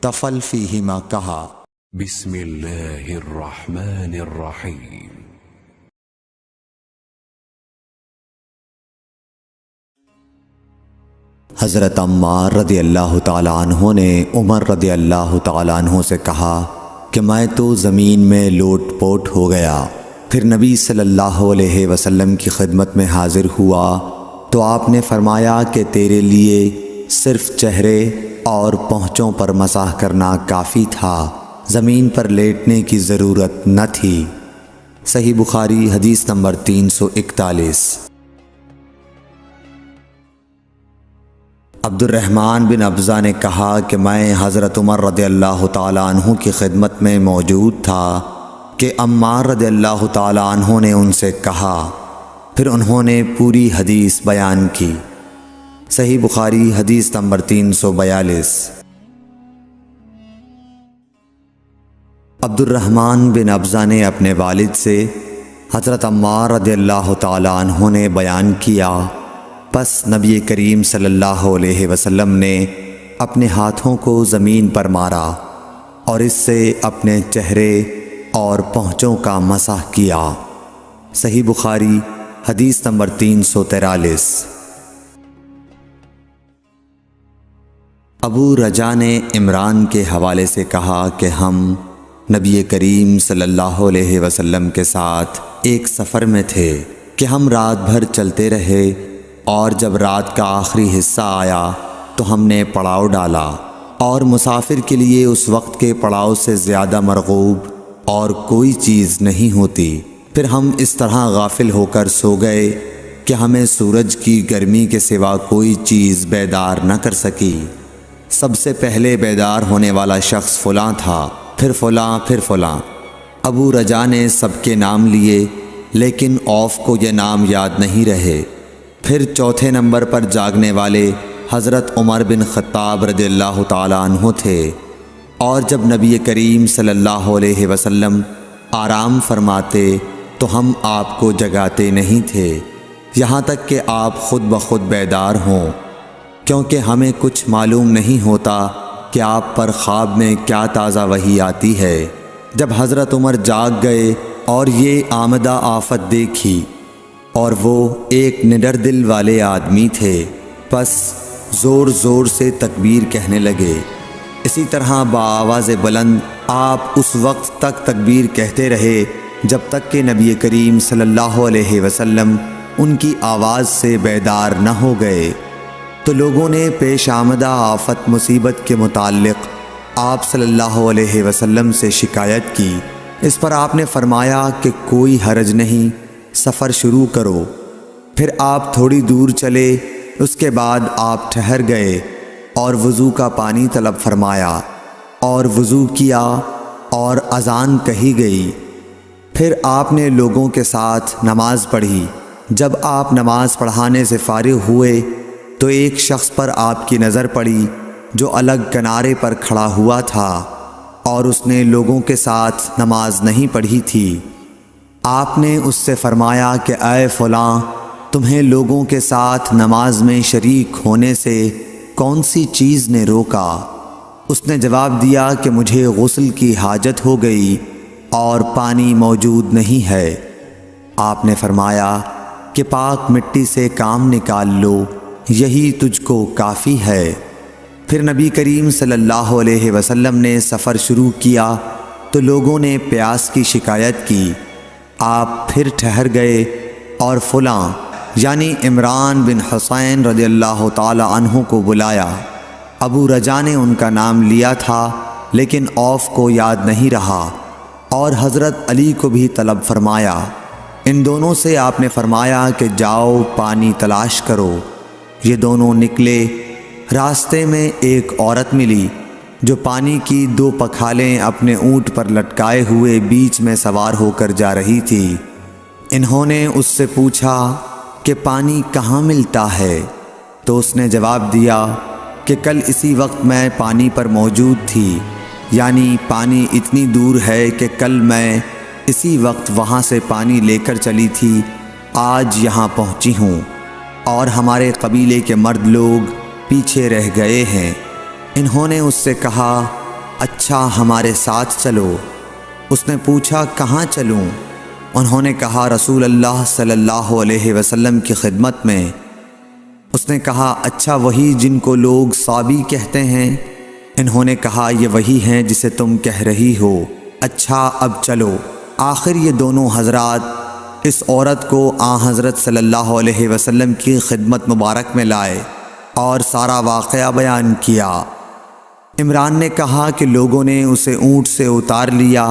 تفل فیہما کہا۔ بسم اللہ الرحمن الرحیم۔ حضرت عمار رضی اللہ تعالیٰ عنہ نے عمر رضی اللہ تعالیٰ عنہ سے کہا کہ میں تو زمین میں لوٹ پوٹ ہو گیا، پھر نبی صلی اللہ علیہ وسلم کی خدمت میں حاضر ہوا تو آپ نے فرمایا کہ تیرے لیے صرف چہرے اور پونچھوں پر مسح کرنا کافی تھا، زمین پر لیٹنے کی ضرورت نہ تھی۔ صحیح بخاری حدیث نمبر 341۔ عبد الرحمن بن ابزہ نے کہا کہ میں حضرت عمر رضی اللہ تعالیٰ عنہ کی خدمت میں موجود تھا کہ عمار رضی اللہ تعالیٰ عنہ نے ان سے کہا، پھر انہوں نے پوری حدیث بیان کی۔ صحیح بخاری حدیث نمبر 342۔ عبد الرحمن بن ابزہ نے اپنے والد سے حضرت عمار رضی اللہ تعالیٰ عنہ نے بیان کیا، پس نبی کریم صلی اللہ علیہ وسلم نے اپنے ہاتھوں کو زمین پر مارا اور اس سے اپنے چہرے اور پونچھوں کا مسح کیا۔ صحیح بخاری حدیث نمبر 343۔ ابو رجا نے عمران کے حوالے سے کہا کہ ہم نبی کریم صلی اللہ علیہ وسلم کے ساتھ ایک سفر میں تھے کہ ہم رات بھر چلتے رہے، اور جب رات کا آخری حصہ آیا تو ہم نے پڑاؤ ڈالا، اور مسافر کے لیے اس وقت کے پڑاؤ سے زیادہ مرغوب اور کوئی چیز نہیں ہوتی۔ پھر ہم اس طرح غافل ہو کر سو گئے کہ ہمیں سورج کی گرمی کے سوا کوئی چیز بیدار نہ کر سکی۔ سب سے پہلے بیدار ہونے والا شخص فلاں تھا، پھر فلاں، پھر فلاں۔ ابو رجا نے سب کے نام لیے، لیکن اوف کو یہ نام یاد نہیں رہے۔ پھر چوتھے نمبر پر جاگنے والے حضرت عمر بن خطاب رضی اللہ تعالیٰ عنہ تھے، اور جب نبی کریم صلی اللہ علیہ وسلم آرام فرماتے تو ہم آپ کو جگاتے نہیں تھے، یہاں تک کہ آپ خود بخود بیدار ہوں، کیونکہ ہمیں کچھ معلوم نہیں ہوتا کہ آپ پر خواب میں کیا تازہ وحی آتی ہے۔ جب حضرت عمر جاگ گئے اور یہ آمدہ آفت دیکھی، اور وہ ایک نڈر دل والے آدمی تھے، پس زور زور سے تکبیر کہنے لگے۔ اسی طرح بآواز بلند آپ اس وقت تک تکبیر کہتے رہے جب تک کہ نبی کریم صلی اللہ علیہ وسلم ان کی آواز سے بیدار نہ ہو گئے۔ تو لوگوں نے پیش آمدہ آفت مصیبت کے متعلق آپ صلی اللہ علیہ وسلم سے شکایت کی۔ اس پر آپ نے فرمایا کہ کوئی حرج نہیں، سفر شروع کرو۔ پھر آپ تھوڑی دور چلے، اس کے بعد آپ ٹھہر گئے اور وضو کا پانی طلب فرمایا، اور وضو کیا اور اذان کہی گئی۔ پھر آپ نے لوگوں کے ساتھ نماز پڑھی۔ جب آپ نماز پڑھانے سے فارغ ہوئے تو ایک شخص پر آپ کی نظر پڑی جو الگ کنارے پر کھڑا ہوا تھا، اور اس نے لوگوں کے ساتھ نماز نہیں پڑھی تھی۔ آپ نے اس سے فرمایا کہ اے فلاں، تمہیں لوگوں کے ساتھ نماز میں شریک ہونے سے کون سی چیز نے روکا؟ اس نے جواب دیا کہ مجھے غسل کی حاجت ہو گئی اور پانی موجود نہیں ہے۔ آپ نے فرمایا کہ پاک مٹی سے کام نکال لو، یہی تجھ کو کافی ہے۔ پھر نبی کریم صلی اللہ علیہ وسلم نے سفر شروع کیا تو لوگوں نے پیاس کی شکایت کی۔ آپ پھر ٹھہر گئے اور فلاں یعنی عمران بن حسین رضی اللہ تعالی عنہ کو بلایا۔ ابو رجا نے ان کا نام لیا تھا لیکن اوف کو یاد نہیں رہا، اور حضرت علی کو بھی طلب فرمایا۔ ان دونوں سے آپ نے فرمایا کہ جاؤ پانی تلاش کرو۔ یہ دونوں نکلے۔ راستے میں ایک عورت ملی جو پانی کی 2 پکھالیں اپنے اونٹ پر لٹکائے ہوئے بیچ میں سوار ہو کر جا رہی تھی۔ انہوں نے اس سے پوچھا کہ پانی کہاں ملتا ہے؟ تو اس نے جواب دیا کہ کل اسی وقت میں پانی پر موجود تھی، یعنی پانی اتنی دور ہے کہ کل میں اسی وقت وہاں سے پانی لے کر چلی تھی، آج یہاں پہنچی ہوں، اور ہمارے قبیلے کے مرد لوگ پیچھے رہ گئے ہیں۔ انہوں نے اس سے کہا اچھا ہمارے ساتھ چلو۔ اس نے پوچھا کہاں چلوں؟ انہوں نے کہا رسول اللہ صلی اللہ علیہ وسلم کی خدمت میں۔ اس نے کہا اچھا وہی جن کو لوگ صابی کہتے ہیں؟ انہوں نے کہا یہ وہی ہیں جسے تم کہہ رہی ہو۔ اچھا اب چلو۔ آخر یہ دونوں حضرات اس عورت کو حضرت صلی اللہ علیہ وسلم کی خدمت مبارک میں لائے اور سارا واقعہ بیان کیا۔ عمران نے کہا کہ لوگوں نے اسے اونٹ سے اتار لیا۔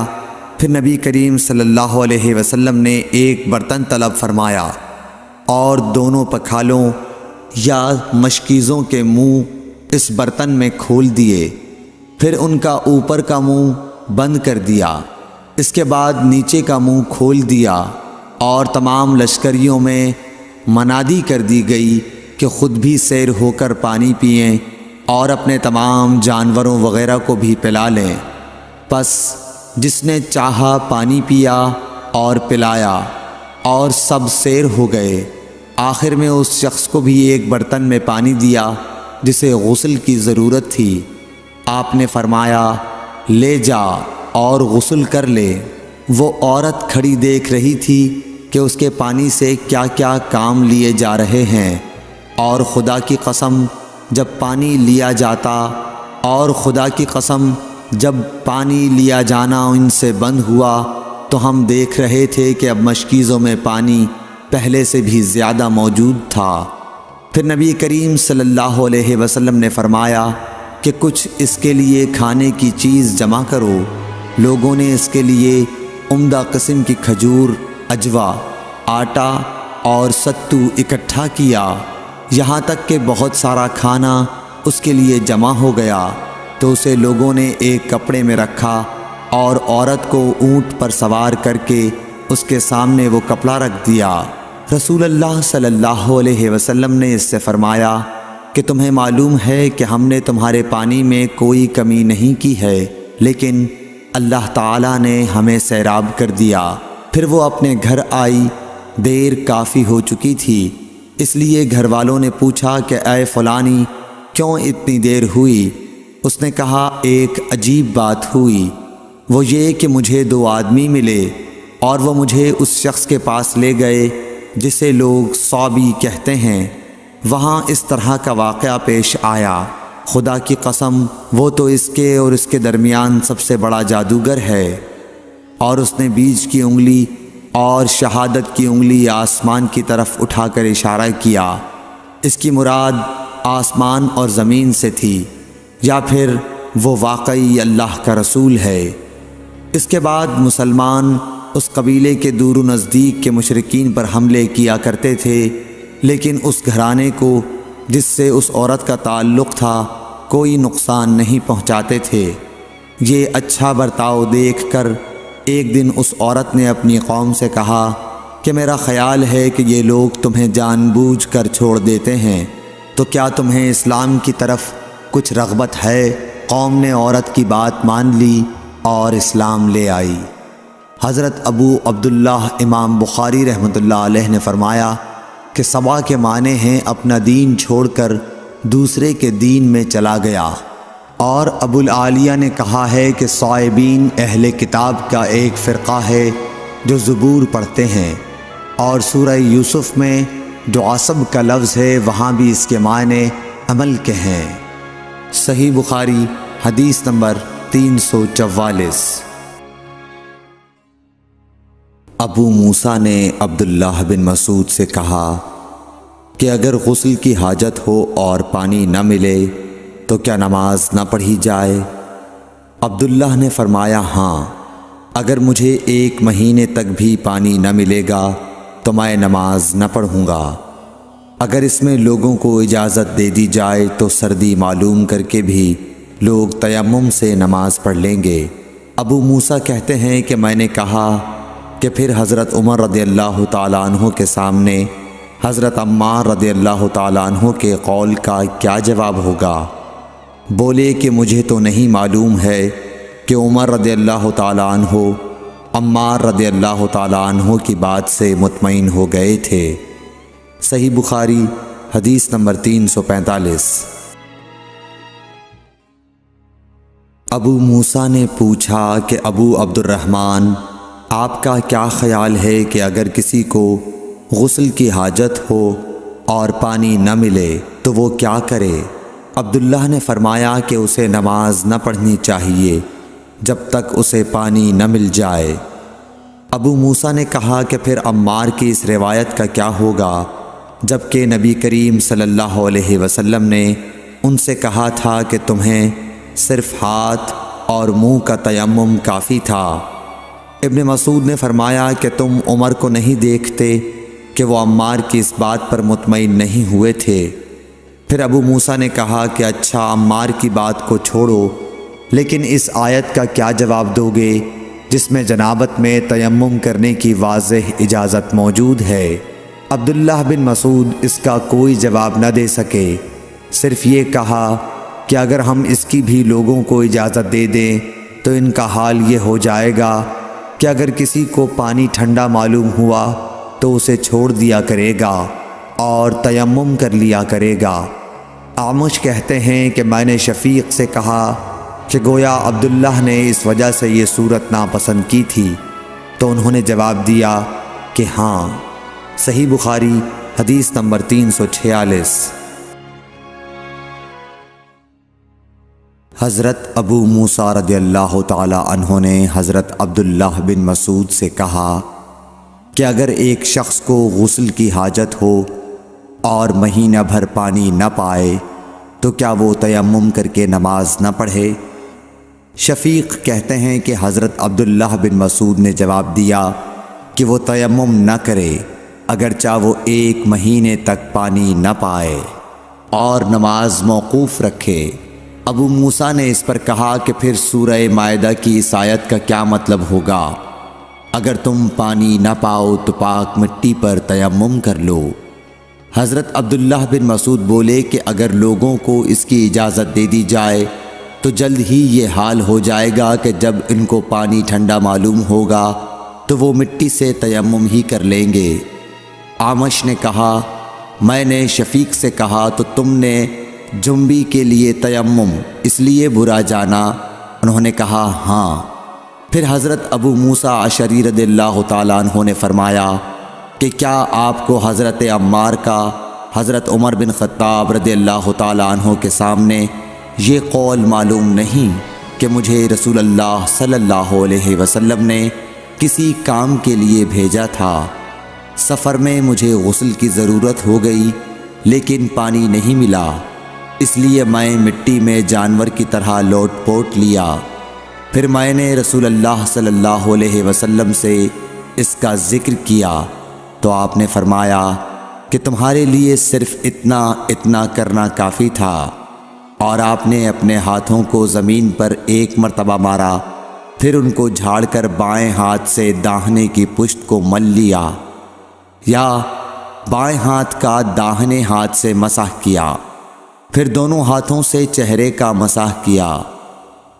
پھر نبی کریم صلی اللہ علیہ وسلم نے ایک برتن طلب فرمایا اور دونوں پکھالوں یا مشکیزوں کے منہ اس برتن میں کھول دیے، پھر ان کا اوپر کا منہ بند کر دیا، اس کے بعد نیچے کا منہ کھول دیا، اور تمام لشکریوں میں منادی کر دی گئی کہ خود بھی سیر ہو کر پانی پئیں اور اپنے تمام جانوروں وغیرہ کو بھی پلا لیں۔ پس جس نے چاہا پانی پیا اور پلایا، اور سب سیر ہو گئے۔ آخر میں اس شخص کو بھی ایک برتن میں پانی دیا جسے غسل کی ضرورت تھی۔ آپ نے فرمایا لے جا اور غسل کر لے۔ وہ عورت کھڑی دیکھ رہی تھی کہ اس کے پانی سے کیا کیا کام لیے جا رہے ہیں، اور خدا کی قسم جب پانی لیا جاتا اور خدا کی قسم جب پانی لیا جانا ان سے بند ہوا تو ہم دیکھ رہے تھے کہ اب مشکیزوں میں پانی پہلے سے بھی زیادہ موجود تھا۔ پھر نبی کریم صلی اللہ علیہ وسلم نے فرمایا کہ کچھ اس کے لیے کھانے کی چیز جمع کرو۔ لوگوں نے اس کے لیے عمدہ قسم کی کھجور، اجوا، آٹا اور ستو اکٹھا کیا، یہاں تک کہ بہت سارا کھانا اس کے لیے جمع ہو گیا، تو اسے لوگوں نے ایک کپڑے میں رکھا اور عورت کو اونٹ پر سوار کر کے اس کے سامنے وہ کپڑا رکھ دیا۔ رسول اللہ صلی اللہ علیہ وسلم نے اس سے فرمایا کہ تمہیں معلوم ہے کہ ہم نے تمہارے پانی میں کوئی کمی نہیں کی ہے، لیکن اللہ تعالیٰ نے ہمیں سیراب کر دیا۔ پھر وہ اپنے گھر آئی، دیر کافی ہو چکی تھی، اس لیے گھر والوں نے پوچھا کہ اے فلانی کیوں اتنی دیر ہوئی؟ اس نے کہا ایک عجیب بات ہوئی، وہ یہ کہ مجھے 2 آدمی ملے اور وہ مجھے اس شخص کے پاس لے گئے جسے لوگ صابی کہتے ہیں۔ وہاں اس طرح کا واقعہ پیش آیا، خدا کی قسم وہ تو اس کے اور اس کے درمیان سب سے بڑا جادوگر ہے۔ اور اس نے بیچ کی انگلی اور شہادت کی انگلی آسمان کی طرف اٹھا کر اشارہ کیا۔ اس کی مراد آسمان اور زمین سے تھی، یا پھر وہ واقعی اللہ کا رسول ہے۔ اس کے بعد مسلمان اس قبیلے کے دور و نزدیک کے مشرکین پر حملے کیا کرتے تھے، لیکن اس گھرانے کو جس سے اس عورت کا تعلق تھا کوئی نقصان نہیں پہنچاتے تھے۔ یہ اچھا برتاؤ دیکھ کر ایک دن اس عورت نے اپنی قوم سے کہا کہ میرا خیال ہے کہ یہ لوگ تمہیں جان بوجھ کر چھوڑ دیتے ہیں، تو کیا تمہیں اسلام کی طرف کچھ رغبت ہے؟ قوم نے عورت کی بات مان لی اور اسلام لے آئی۔ حضرت ابو عبداللہ امام بخاری رحمۃ اللہ علیہ نے فرمایا کہ سبا کے معنی ہیں اپنا دین چھوڑ کر دوسرے کے دین میں چلا گیا، اور ابو العالیہ نے کہا ہے کہ صائبین اہل کتاب کا ایک فرقہ ہے جو زبور پڑھتے ہیں، اور سورہ یوسف میں جو عصب کا لفظ ہے وہاں بھی اس کے معنی عمل کے ہیں۔ صحیح بخاری حدیث نمبر 344۔ ابو موسیٰ نے عبداللہ بن مسعود سے کہا کہ اگر غسل کی حاجت ہو اور پانی نہ ملے تو کیا نماز نہ پڑھی جائے؟ عبداللہ نے فرمایا ہاں، اگر مجھے 1 مہینے تک بھی پانی نہ ملے گا تو میں نماز نہ پڑھوں گا۔ اگر اس میں لوگوں کو اجازت دے دی جائے تو سردی معلوم کر کے بھی لوگ تیمم سے نماز پڑھ لیں گے۔ ابو موسیٰ کہتے ہیں کہ میں نے کہا کہ پھر حضرت عمر رضی اللہ تعالیٰ عنہ کے سامنے حضرت عمار رضی اللہ تعالیٰ عنہ کے قول کا کیا جواب ہوگا؟ بولے کہ مجھے تو نہیں معلوم ہے کہ عمر رضی اللہ تعالیٰ عنہ عمار رضی اللہ تعالیٰ عنہ کی بات سے مطمئن ہو گئے تھے۔ صحیح بخاری حدیث نمبر 345۔ ابو موسیٰ نے پوچھا کہ ابو عبد الرحمن، آپ کا کیا خیال ہے کہ اگر کسی کو غسل کی حاجت ہو اور پانی نہ ملے تو وہ کیا کرے؟ عبداللہ نے فرمایا کہ اسے نماز نہ پڑھنی چاہیے جب تک اسے پانی نہ مل جائے۔ ابو موسیٰ نے کہا کہ پھر عمار کی اس روایت کا کیا ہوگا جبکہ نبی کریم صلی اللہ علیہ وسلم نے ان سے کہا تھا کہ تمہیں صرف ہاتھ اور منہ کا تیمم کافی تھا۔ ابن مسعود نے فرمایا کہ تم عمر کو نہیں دیکھتے کہ وہ عمار کی اس بات پر مطمئن نہیں ہوئے تھے۔ پھر ابو موسیٰ نے کہا کہ اچھا عمار کی بات کو چھوڑو، لیکن اس آیت کا کیا جواب دو گے جس میں جنابت میں تیمم کرنے کی واضح اجازت موجود ہے؟ عبداللہ بن مسعود اس کا کوئی جواب نہ دے سکے، صرف یہ کہا کہ اگر ہم اس کی بھی لوگوں کو اجازت دے دیں تو ان کا حال یہ ہو جائے گا کہ اگر کسی کو پانی ٹھنڈا معلوم ہوا تو اسے چھوڑ دیا کرے گا اور تیمم کر لیا کرے گا۔ اعمش کہتے ہیں کہ میں نے شفیق سے کہا کہ گویا عبداللہ نے اس وجہ سے یہ صورت ناپسند کی تھی، تو انہوں نے جواب دیا کہ ہاں۔ صحیح بخاری حدیث نمبر 346۔ حضرت ابو موسیٰ رضی اللہ تعالی عنہ نے حضرت عبداللہ بن مسعود سے کہا کہ اگر ایک شخص کو غسل کی حاجت ہو اور مہینہ بھر پانی نہ پائے تو کیا وہ تیمم کر کے نماز نہ پڑھے؟ شفیق کہتے ہیں کہ حضرت عبداللہ بن مسعود نے جواب دیا کہ وہ تیمم نہ کرے اگرچہ وہ 1 مہینے تک پانی نہ پائے اور نماز موقوف رکھے۔ ابو موسیٰ نے اس پر کہا کہ پھر سورہ مائدہ کی اس آیت کا کیا مطلب ہوگا؟ اگر تم پانی نہ پاؤ تو پاک مٹی پر تیمم کر لو۔ حضرت عبداللہ بن مسعود بولے کہ اگر لوگوں کو اس کی اجازت دے دی جائے تو جلد ہی یہ حال ہو جائے گا کہ جب ان کو پانی ٹھنڈا معلوم ہوگا تو وہ مٹی سے تیمم ہی کر لیں گے۔ اعمش نے کہا میں نے شفیق سے کہا تو تم نے جنبی کے لیے تیمم اس لیے برا جانا؟ انہوں نے کہا ہاں۔ پھر حضرت ابو موسیٰ اشعری رضی اللہ تعالیٰ عنہ نے فرمایا کہ کیا آپ کو حضرت عمار کا حضرت عمر بن خطاب رضی اللہ تعالیٰ عنہ کے سامنے یہ قول معلوم نہیں کہ مجھے رسول اللہ صلی اللہ علیہ وسلم نے کسی کام کے لیے بھیجا تھا، سفر میں مجھے غسل کی ضرورت ہو گئی لیکن پانی نہیں ملا، اس لیے میں مٹی میں جانور کی طرح لوٹ پوٹ لیا۔ پھر میں نے رسول اللہ صلی اللہ علیہ وسلم سے اس کا ذکر کیا تو آپ نے فرمایا کہ تمہارے لیے صرف اتنا کرنا کافی تھا، اور آپ نے اپنے ہاتھوں کو زمین پر 1 مرتبہ مارا، پھر ان کو جھاڑ کر بائیں ہاتھ سے داہنے کی پشت کو مل لیا، یا بائیں ہاتھ کا داہنے ہاتھ سے مسح کیا، پھر دونوں ہاتھوں سے چہرے کا مسح کیا۔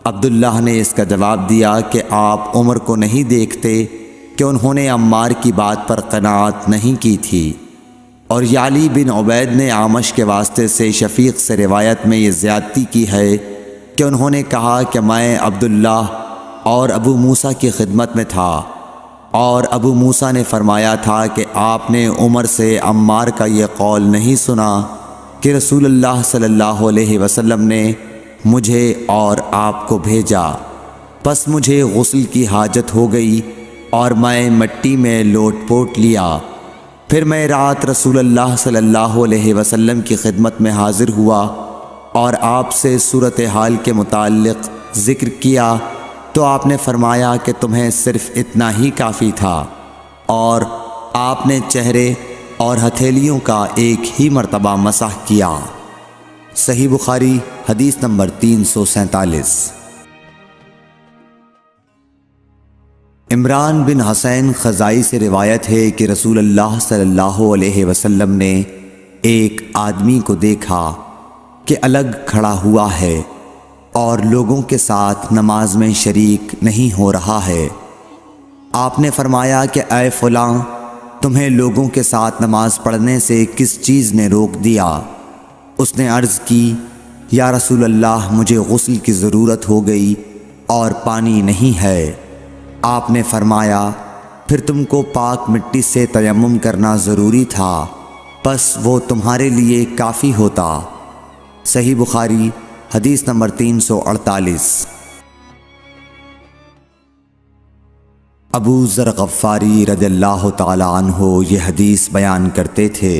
عبداللہ نے اس کا جواب دیا کہ آپ عمر کو نہیں دیکھتے کہ انہوں نے عمار کی بات پر قناعت نہیں کی تھی، اور یعلی بن عبید نے اعمش کے واسطے سے شفیق سے روایت میں یہ زیادتی کی ہے کہ انہوں نے کہا کہ میں عبداللہ اور ابو موسیٰ کی خدمت میں تھا، اور ابو موسیٰ نے فرمایا تھا کہ آپ نے عمر سے عمار کا یہ قول نہیں سنا کہ رسول اللہ صلی اللہ علیہ وسلم نے مجھے اور آپ کو بھیجا۔ پس مجھے غسل کی حاجت ہو گئی اور میں مٹی میں لوٹ پوٹ لیا۔ پھر میں رات رسول اللہ صلی اللہ علیہ وسلم کی خدمت میں حاضر ہوا اور آپ سے صورتحال کے متعلق ذکر کیا تو آپ نے فرمایا کہ تمہیں صرف اتنا ہی کافی تھا، اور آپ نے چہرے اور ہتھیلیوں کا ایک ہی مرتبہ مسح کیا۔ صحیح بخاری حدیث نمبر 347۔ عمران بن حسین خزائی سے روایت ہے کہ رسول اللہ صلی اللہ علیہ وسلم نے ایک آدمی کو دیکھا کہ الگ کھڑا ہوا ہے اور لوگوں کے ساتھ نماز میں شریک نہیں ہو رہا ہے۔ آپ نے فرمایا کہ اے فلاں، تمہیں لوگوں کے ساتھ نماز پڑھنے سے کس چیز نے روک دیا؟ اس نے عرض کی، یا رسول اللہ، مجھے غسل کی ضرورت ہو گئی اور پانی نہیں ہے۔ آپ نے فرمایا، پھر تم کو پاک مٹی سے تیمم کرنا ضروری تھا، پس وہ تمہارے لیے کافی ہوتا۔ صحیح بخاری حدیث نمبر 348۔ ابو ذر غفاری رضی اللہ تعالی عنہ یہ حدیث بیان کرتے تھے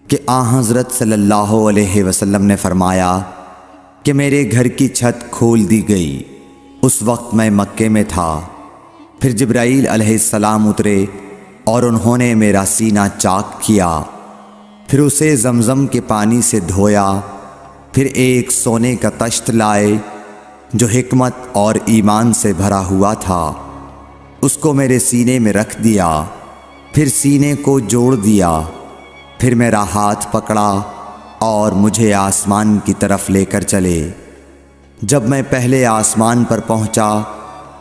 کہ حضرت صلی اللہ علیہ وسلم نے فرمایا کہ میرے گھر کی چھت کھول دی گئی۔ اس وقت میں مکے میں تھا۔ پھر جبرائیل علیہ السلام اترے اور انہوں نے میرا سینہ چاک کیا، پھر اسے زمزم کے پانی سے دھویا، پھر ایک سونے کا تشت لائے جو حکمت اور ایمان سے بھرا ہوا تھا، اس کو میرے سینے میں رکھ دیا، پھر سینے کو جوڑ دیا، پھر میرا ہاتھ پکڑا اور مجھے آسمان کی طرف لے کر چلے۔ جب میں پہلے آسمان پر پہنچا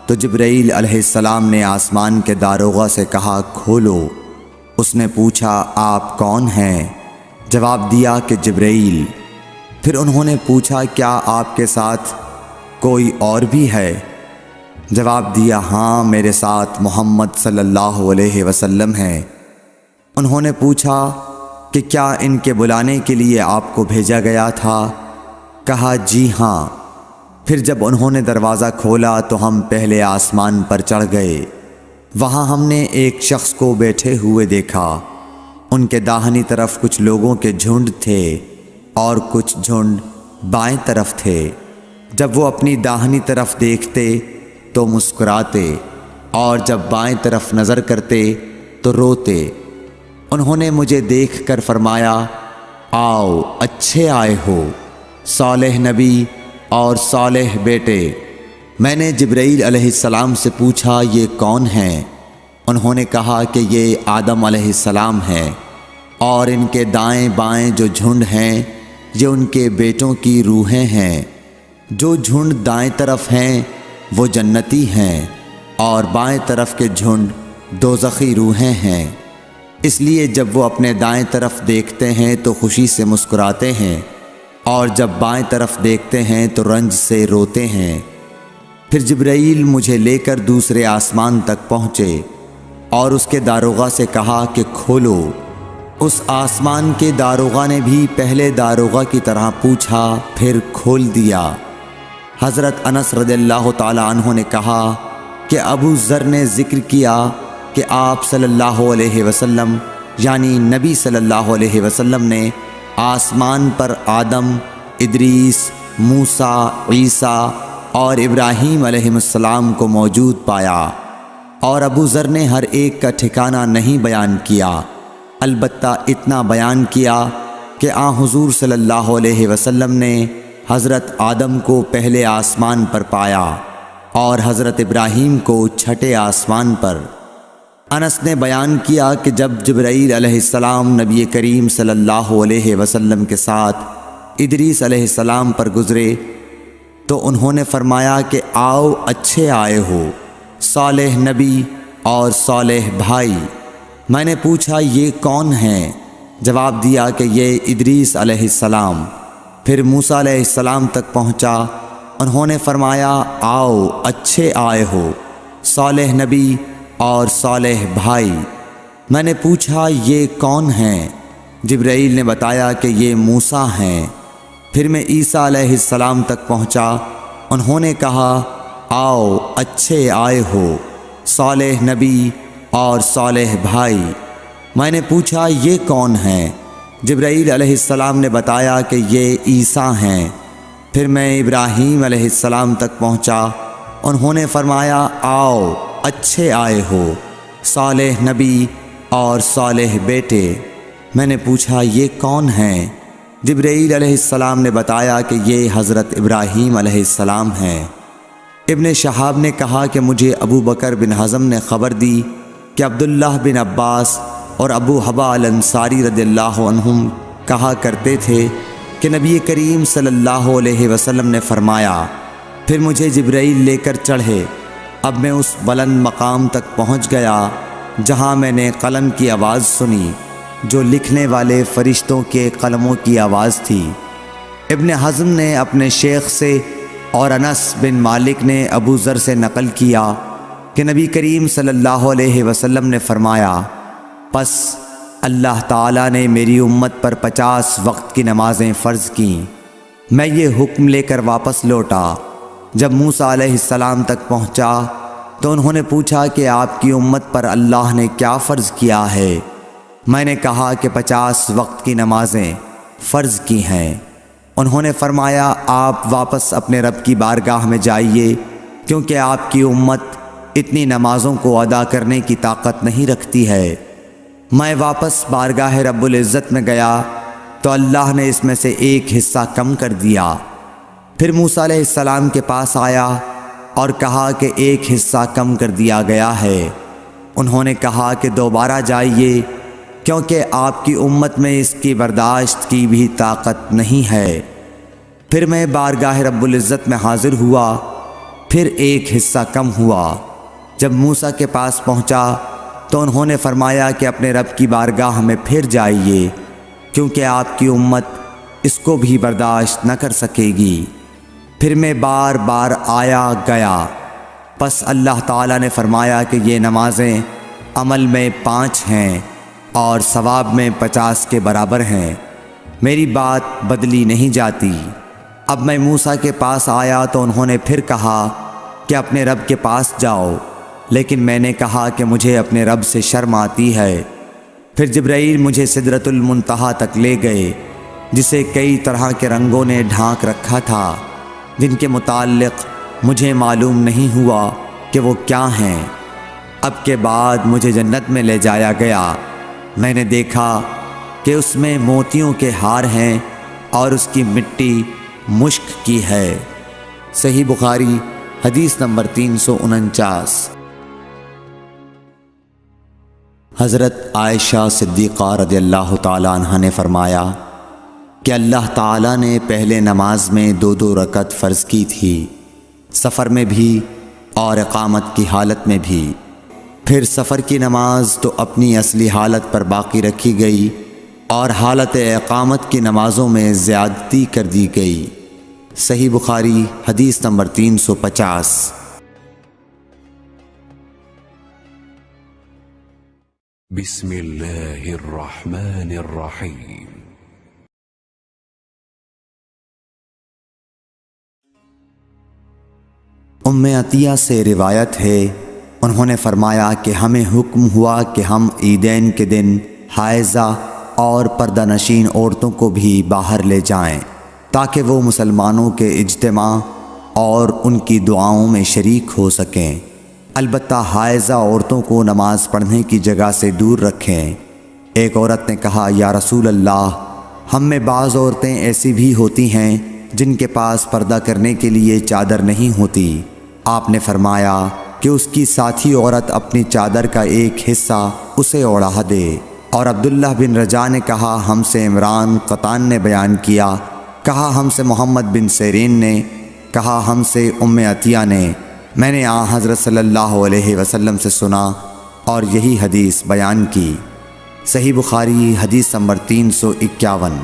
تو جبرائیل علیہ السلام نے آسمان کے داروغہ سے کہا، کھولو۔ اس نے پوچھا، آپ کون ہیں؟ جواب دیا کہ جبرائیل۔ پھر انہوں نے پوچھا، کیا آپ کے ساتھ کوئی اور بھی ہے؟ جواب دیا، ہاں، میرے ساتھ محمد صلی اللہ علیہ وسلم ہیں۔ انہوں نے پوچھا کہ کیا ان کے بلانے کے لیے آپ کو بھیجا گیا تھا؟ کہا، جی ہاں۔ پھر جب انہوں نے دروازہ کھولا تو ہم پہلے آسمان پر چڑھ گئے۔ وہاں ہم نے ایک شخص کو بیٹھے ہوئے دیکھا۔ ان کے داہنی طرف کچھ لوگوں کے جھنڈ تھے اور کچھ جھنڈ بائیں طرف تھے۔ جب وہ اپنی داہنی طرف دیکھتے تو مسکراتے اور جب بائیں طرف نظر کرتے تو روتے۔ انہوں نے مجھے دیکھ کر فرمایا، آؤ، اچھے آئے ہو، صالح نبی اور صالح بیٹے۔ میں نے جبرائیل علیہ السلام سے پوچھا، یہ کون ہیں؟ انہوں نے کہا کہ یہ آدم علیہ السلام ہیں، اور ان کے دائیں بائیں جو جھنڈ ہیں یہ ان کے بیٹوں کی روحیں ہیں۔ جو جھنڈ دائیں طرف ہیں وہ جنتی ہیں، اور بائیں طرف کے جھنڈ دوزخی روحیں ہیں۔ اس لیے جب وہ اپنے دائیں طرف دیکھتے ہیں تو خوشی سے مسکراتے ہیں، اور جب بائیں طرف دیکھتے ہیں تو رنج سے روتے ہیں۔ پھر جبرائیل مجھے لے کر دوسرے آسمان تک پہنچے اور اس کے داروغہ سے کہا کہ کھولو۔ اس آسمان کے داروغہ نے بھی پہلے داروغہ کی طرح پوچھا، پھر کھول دیا۔ حضرت انس رضی اللہ تعالی عنہ نے کہا کہ ابو ذر نے ذکر کیا کہ آپ صلی اللہ علیہ وسلم یعنی نبی صلی اللہ علیہ وسلم نے آسمان پر آدم، ادریس، موسیٰ، عیسیٰ اور ابراہیم علیہ السلام کو موجود پایا، اور ابو ذر نے ہر ایک کا ٹھکانہ نہیں بیان کیا، البتہ اتنا بیان کیا کہ حضور صلی اللہ علیہ وسلم نے حضرت آدم کو پہلے آسمان پر پایا اور حضرت ابراہیم کو چھٹے آسمان پر۔ انس نے بیان کیا کہ جب جبرائیل علیہ السلام نبی کریم صلی اللہ علیہ وسلم کے ساتھ ادریس علیہ السلام پر گزرے تو انہوں نے فرمایا کہ آؤ، اچھے آئے ہو، صالح نبی اور صالح بھائی۔ میں نے پوچھا، یہ کون ہیں؟ جواب دیا کہ یہ ادریس علیہ السلام۔ پھر موسیٰ علیہ السلام تک پہنچا انہوں نے فرمایا آؤ اچھے آئے ہو، صالح نبی اور صالح بھائی۔ میں نے پوچھا یہ کون ہیں؟ جبرائیل نے بتایا کہ یہ موسیٰ ہیں۔ پھر میں عیسیٰ علیہ السلام تک پہنچا، انہوں نے کہا آؤ اچھے آئے ہو، صالح نبی اور صالح بھائی۔ میں نے پوچھا یہ کون ہیں؟ جبرائیل علیہ السلام نے بتایا کہ یہ عیسیٰ ہیں۔ پھر میں ابراہیم علیہ السلام تک پہنچا، انہوں نے فرمایا آؤ اچھے آئے ہو، صالح نبی اور صالح بیٹے۔ میں نے پوچھا یہ کون ہیں؟ جبرائیل علیہ السلام نے بتایا کہ یہ حضرت ابراہیم علیہ السلام ہیں۔ ابن شہاب نے کہا کہ مجھے ابو بکر بن حزم نے خبر دی کہ عبداللہ بن عباس اور ابو حبا الانصاری رضی اللہ عنہم کہا کرتے تھے کہ نبی کریم صلی اللہ علیہ وسلم نے فرمایا، پھر مجھے جبرائیل لے کر چڑھے۔ اب میں اس بلند مقام تک پہنچ گیا جہاں میں نے قلم کی آواز سنی جو لکھنے والے فرشتوں کے قلموں کی آواز تھی۔ ابن حزم نے اپنے شیخ سے اور انس بن مالک نے ابو ذر سے نقل کیا کہ نبی کریم صلی اللہ علیہ وسلم نے فرمایا، پس اللہ تعالیٰ نے میری امت پر 50 وقت کی نمازیں فرض کیں۔ میں یہ حکم لے کر واپس لوٹا۔ جب موسیٰ علیہ السلام تک پہنچا تو انہوں نے پوچھا کہ آپ کی امت پر اللہ نے کیا فرض کیا ہے؟ میں نے کہا کہ 50 وقت کی نمازیں فرض کی ہیں۔ انہوں نے فرمایا آپ واپس اپنے رب کی بارگاہ میں جائیے، کیونکہ آپ کی امت اتنی نمازوں کو ادا کرنے کی طاقت نہیں رکھتی ہے۔ میں واپس بارگاہ رب العزت میں گیا تو اللہ نے اس میں سے ایک حصہ کم کر دیا۔ پھر موسیٰ علیہ السلام کے پاس آیا اور کہا کہ ایک حصہ کم کر دیا گیا ہے۔ انہوں نے کہا کہ دوبارہ جائیے، کیونکہ آپ کی امت میں اس کی برداشت کی بھی طاقت نہیں ہے۔ پھر میں بارگاہ رب العزت میں حاضر ہوا، پھر ایک حصہ کم ہوا۔ جب موسیٰ کے پاس پہنچا تو انہوں نے فرمایا کہ اپنے رب کی بارگاہ میں پھر جائیے، کیونکہ آپ کی امت اس کو بھی برداشت نہ کر سکے گی۔ پھر میں بار بار آیا گیا، پس اللہ تعالیٰ نے فرمایا کہ یہ نمازیں عمل میں 5 ہیں اور ثواب میں 50 کے برابر ہیں، میری بات بدلی نہیں جاتی۔ اب میں موسیٰ کے پاس آیا تو انہوں نے پھر کہا کہ اپنے رب کے پاس جاؤ، لیکن میں نے کہا کہ مجھے اپنے رب سے شرم آتی ہے۔ پھر جبرائیل مجھے سدرۃ المنتہا تک لے گئے، جسے کئی طرح کے رنگوں نے ڈھانک رکھا تھا، جن کے متعلق مجھے معلوم نہیں ہوا کہ وہ کیا ہیں۔ اب کے بعد مجھے جنت میں لے جایا گیا۔ میں نے دیکھا کہ اس میں موتیوں کے ہار ہیں اور اس کی مٹی مشک کی ہے۔ صحیح بخاری حدیث نمبر 349۔ حضرت عائشہ صدیقہ رضی اللہ تعالیٰ عنہ نے فرمایا کہ اللہ تعالیٰ نے پہلے نماز میں 2 رکعت فرض کی تھی، سفر میں بھی اور اقامت کی حالت میں بھی۔ پھر سفر کی نماز تو اپنی اصلی حالت پر باقی رکھی گئی اور حالت اقامت کی نمازوں میں زیادتی کر دی گئی۔ صحیح بخاری حدیث نمبر 350۔ بسم اللہ الرحمن الرحیم۔ ام عطیہ سے روایت ہے، انہوں نے فرمایا کہ ہمیں حکم ہوا کہ ہم عیدین کے دن حائضہ اور پردہ نشین عورتوں کو بھی باہر لے جائیں تاکہ وہ مسلمانوں کے اجتماع اور ان کی دعاؤں میں شریک ہو سکیں۔ البتہ حائضہ عورتوں کو نماز پڑھنے کی جگہ سے دور رکھیں۔ ایک عورت نے کہا یا رسول اللہ، ہم میں بعض عورتیں ایسی بھی ہوتی ہیں جن کے پاس پردہ کرنے کے لیے چادر نہیں ہوتی۔ آپ نے فرمایا کہ اس کی ساتھی عورت اپنی چادر کا ایک حصہ اسے اوڑھا دے۔ اور عبداللہ بن رجاء نے کہا ہم سے عمران قطان نے بیان کیا، کہا ہم سے محمد بن سیرین نے، کہا ہم سے ام عطیہ نے، میں نے حضرت صلی اللہ علیہ وسلم سے سنا اور یہی حدیث بیان کی۔ صحیح بخاری حدیث نمبر 351۔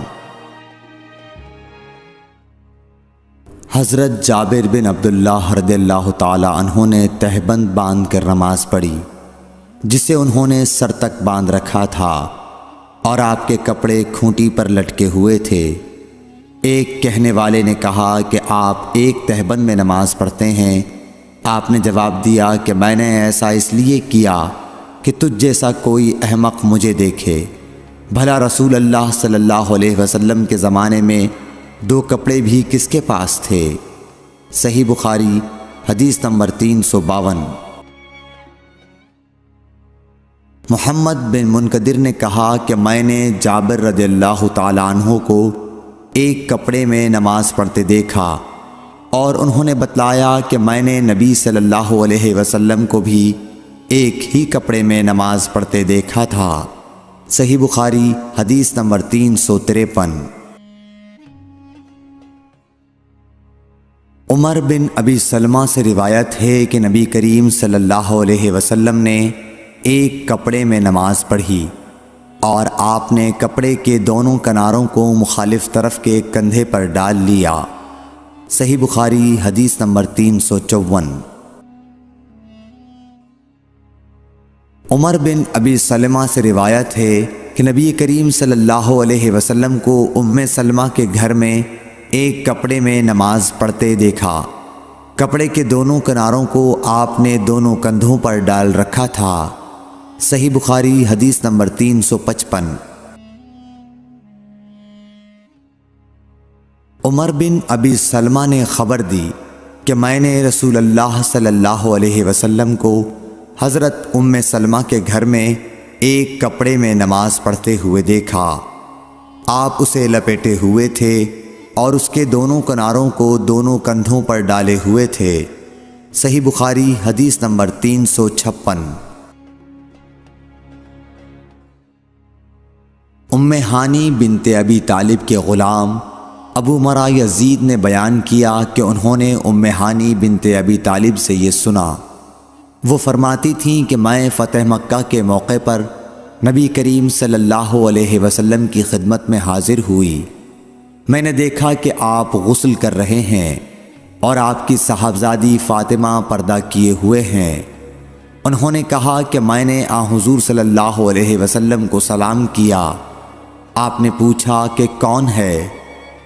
حضرت جابر بن عبداللہ رضی اللہ تعالی عنہ نے تہبند باندھ کر نماز پڑھی، جسے انہوں نے سر تک باندھ رکھا تھا اور آپ کے کپڑے کھونٹی پر لٹکے ہوئے تھے۔ ایک کہنے والے نے کہا کہ آپ ایک تہبند میں نماز پڑھتے ہیں؟ آپ نے جواب دیا کہ میں نے ایسا اس لیے کیا کہ تجھ جیسا کوئی احمق مجھے دیکھے۔ بھلا رسول اللہ صلی اللہ علیہ وسلم کے زمانے میں 2 کپڑے بھی کس کے پاس تھے؟ صحیح بخاری حدیث نمبر 352۔ محمد بن منقدر نے کہا کہ میں نے جابر رضی اللہ تعالیٰ عنہ کو ایک کپڑے میں نماز پڑھتے دیکھا، اور انہوں نے بتلایا کہ میں نے نبی صلی اللہ علیہ وسلم کو بھی ایک ہی کپڑے میں نماز پڑھتے دیکھا تھا۔ صحیح بخاری حدیث نمبر 353۔ عمر بن ابی سلمہ سے روایت ہے کہ نبی کریم صلی اللہ علیہ وسلم نے ایک کپڑے میں نماز پڑھی، اور آپ نے کپڑے کے دونوں کناروں کو مخالف طرف کے کندھے پر ڈال لیا۔ صحیح بخاری حدیث نمبر 354۔ عمر بن ابی سلمہ سے روایت ہے کہ نبی کریم صلی اللہ علیہ وسلم کو ام سلمہ کے گھر میں ایک کپڑے میں نماز پڑھتے دیکھا۔ کپڑے کے دونوں کناروں کو آپ نے دونوں کندھوں پر ڈال رکھا تھا۔ صحیح بخاری حدیث نمبر 355۔ عمر بن ابی سلمہ نے خبر دی کہ میں نے رسول اللہ صلی اللہ علیہ وسلم کو حضرت ام سلمہ کے گھر میں ایک کپڑے میں نماز پڑھتے ہوئے دیکھا۔ آپ اسے لپیٹے ہوئے تھے اور اس کے دونوں کناروں کو دونوں کندھوں پر ڈالے ہوئے تھے۔ صحیح بخاری حدیث نمبر 356۔ ام ہانی بنت ابی طالب کے غلام ابو مرہ یزید نے بیان کیا کہ انہوں نے ام ہانی بنت ابی طالب سے یہ سنا۔ وہ فرماتی تھیں کہ میں فتح مکہ کے موقع پر نبی کریم صلی اللہ علیہ وسلم کی خدمت میں حاضر ہوئی۔ میں نے دیکھا کہ آپ غسل کر رہے ہیں اور آپ کی صاحبزادی فاطمہ پردہ کیے ہوئے ہیں۔ انہوں نے کہا کہ میں نے حضور صلی اللہ علیہ وسلم کو سلام کیا۔ آپ نے پوچھا کہ کون ہے؟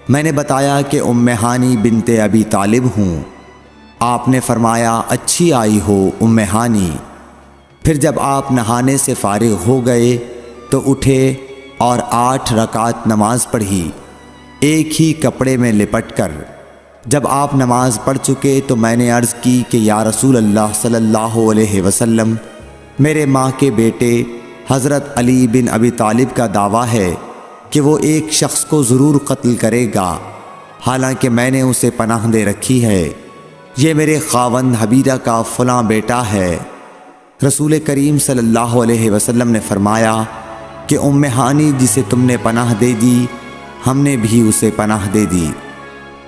میں نے بتایا کہ ام ہانی بنت ابی طالب ہوں۔ آپ نے فرمایا اچھی آئی ہو ام ہانی۔ پھر جب آپ نہانے سے فارغ ہو گئے تو اٹھے اور 8 رکعت نماز پڑھی، ایک ہی کپڑے میں لپٹ کر۔ جب آپ نماز پڑھ چکے تو میں نے عرض کی کہ یا رسول اللہ صلی اللہ علیہ وسلم، میرے ماں کے بیٹے حضرت علی بن ابی طالب کا دعویٰ ہے کہ وہ ایک شخص کو ضرور قتل کرے گا، حالانکہ میں نے اسے پناہ دے رکھی ہے۔ یہ میرے خاوند حبیرہ کا فلاں بیٹا ہے۔ رسول کریم صلی اللہ علیہ وسلم نے فرمایا کہ ام ہانی جسے تم نے پناہ دے دی، ہم نے بھی اسے پناہ دے دی۔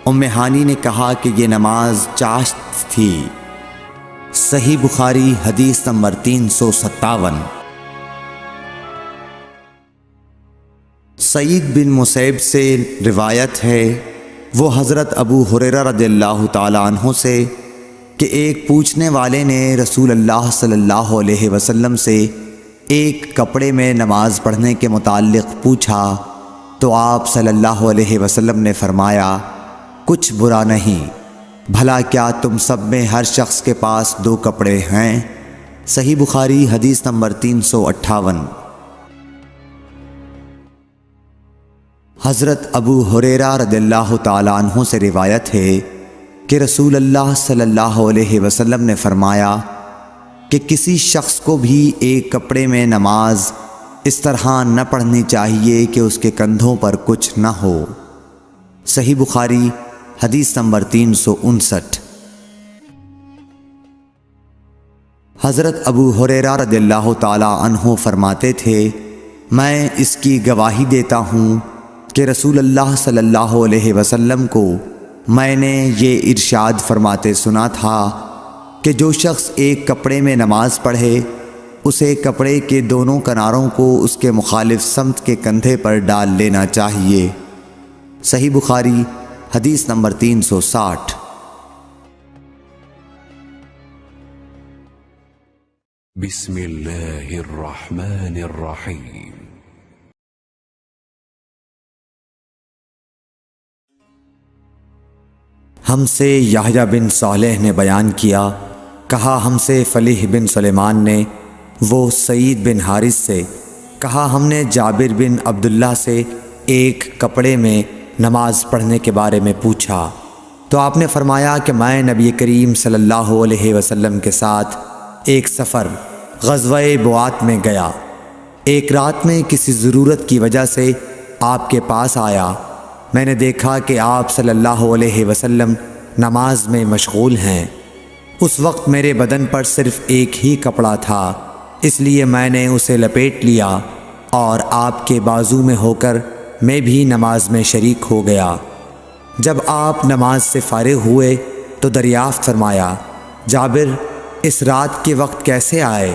ام ہانی نے کہا کہ یہ نماز چاشت تھی۔ صحیح بخاری حدیث نمبر 357۔ سعید بن مسیب سے روایت ہے، وہ حضرت ابو ہریرہ رضی اللہ تعالیٰ عنہ سے کہ ایک پوچھنے والے نے رسول اللہ صلی اللہ علیہ وسلم سے ایک کپڑے میں نماز پڑھنے کے متعلق پوچھا تو آپ صلی اللہ علیہ وسلم نے فرمایا کچھ برا نہیں، بھلا کیا تم سب میں ہر شخص کے پاس 2 کپڑے ہیں؟ صحیح بخاری حدیث نمبر 358۔ حضرت ابو ہریرہ رضی اللہ تعالیٰ عنہ سے روایت ہے کہ رسول اللہ صلی اللہ علیہ وسلم نے فرمایا کہ کسی شخص کو بھی ایک کپڑے میں نماز اس طرح نہ پڑھنی چاہیے کہ اس کے کندھوں پر کچھ نہ ہو۔ صحیح بخاری حدیث نمبر 359۔ حضرت ابو ہریرہ رضی اللہ تعالیٰ عنہ فرماتے تھے، میں اس کی گواہی دیتا ہوں کہ رسول اللہ صلی اللہ علیہ وسلم کو میں نے یہ ارشاد فرماتے سنا تھا کہ جو شخص ایک کپڑے میں نماز پڑھے اسے کپڑے کے دونوں کناروں کو اس کے مخالف سمت کے کندھے پر ڈال لینا چاہیے۔ صحیح بخاری حدیث نمبر 360۔ بسم اللہ الرحمن الرحیم۔ ہم سے یحییٰ بن صالح نے بیان کیا، کہا ہم سے فلیح بن سلیمان نے، وہ سعید بن حارث سے، کہا ہم نے جابر بن عبداللہ سے ایک کپڑے میں نماز پڑھنے کے بارے میں پوچھا، تو آپ نے فرمایا کہ میں نبی کریم صلی اللہ علیہ وسلم کے ساتھ ایک سفر غزوہ بوات میں گیا، ایک رات میں کسی ضرورت کی وجہ سے آپ کے پاس آیا، میں نے دیکھا کہ آپ صلی اللہ علیہ وسلم نماز میں مشغول ہیں۔ اس وقت میرے بدن پر صرف ایک ہی کپڑا تھا، اس لیے میں نے اسے لپیٹ لیا اور آپ کے بازو میں ہو کر میں بھی نماز میں شریک ہو گیا۔ جب آپ نماز سے فارغ ہوئے تو دریافت فرمایا، جابر اس رات کے وقت کیسے آئے؟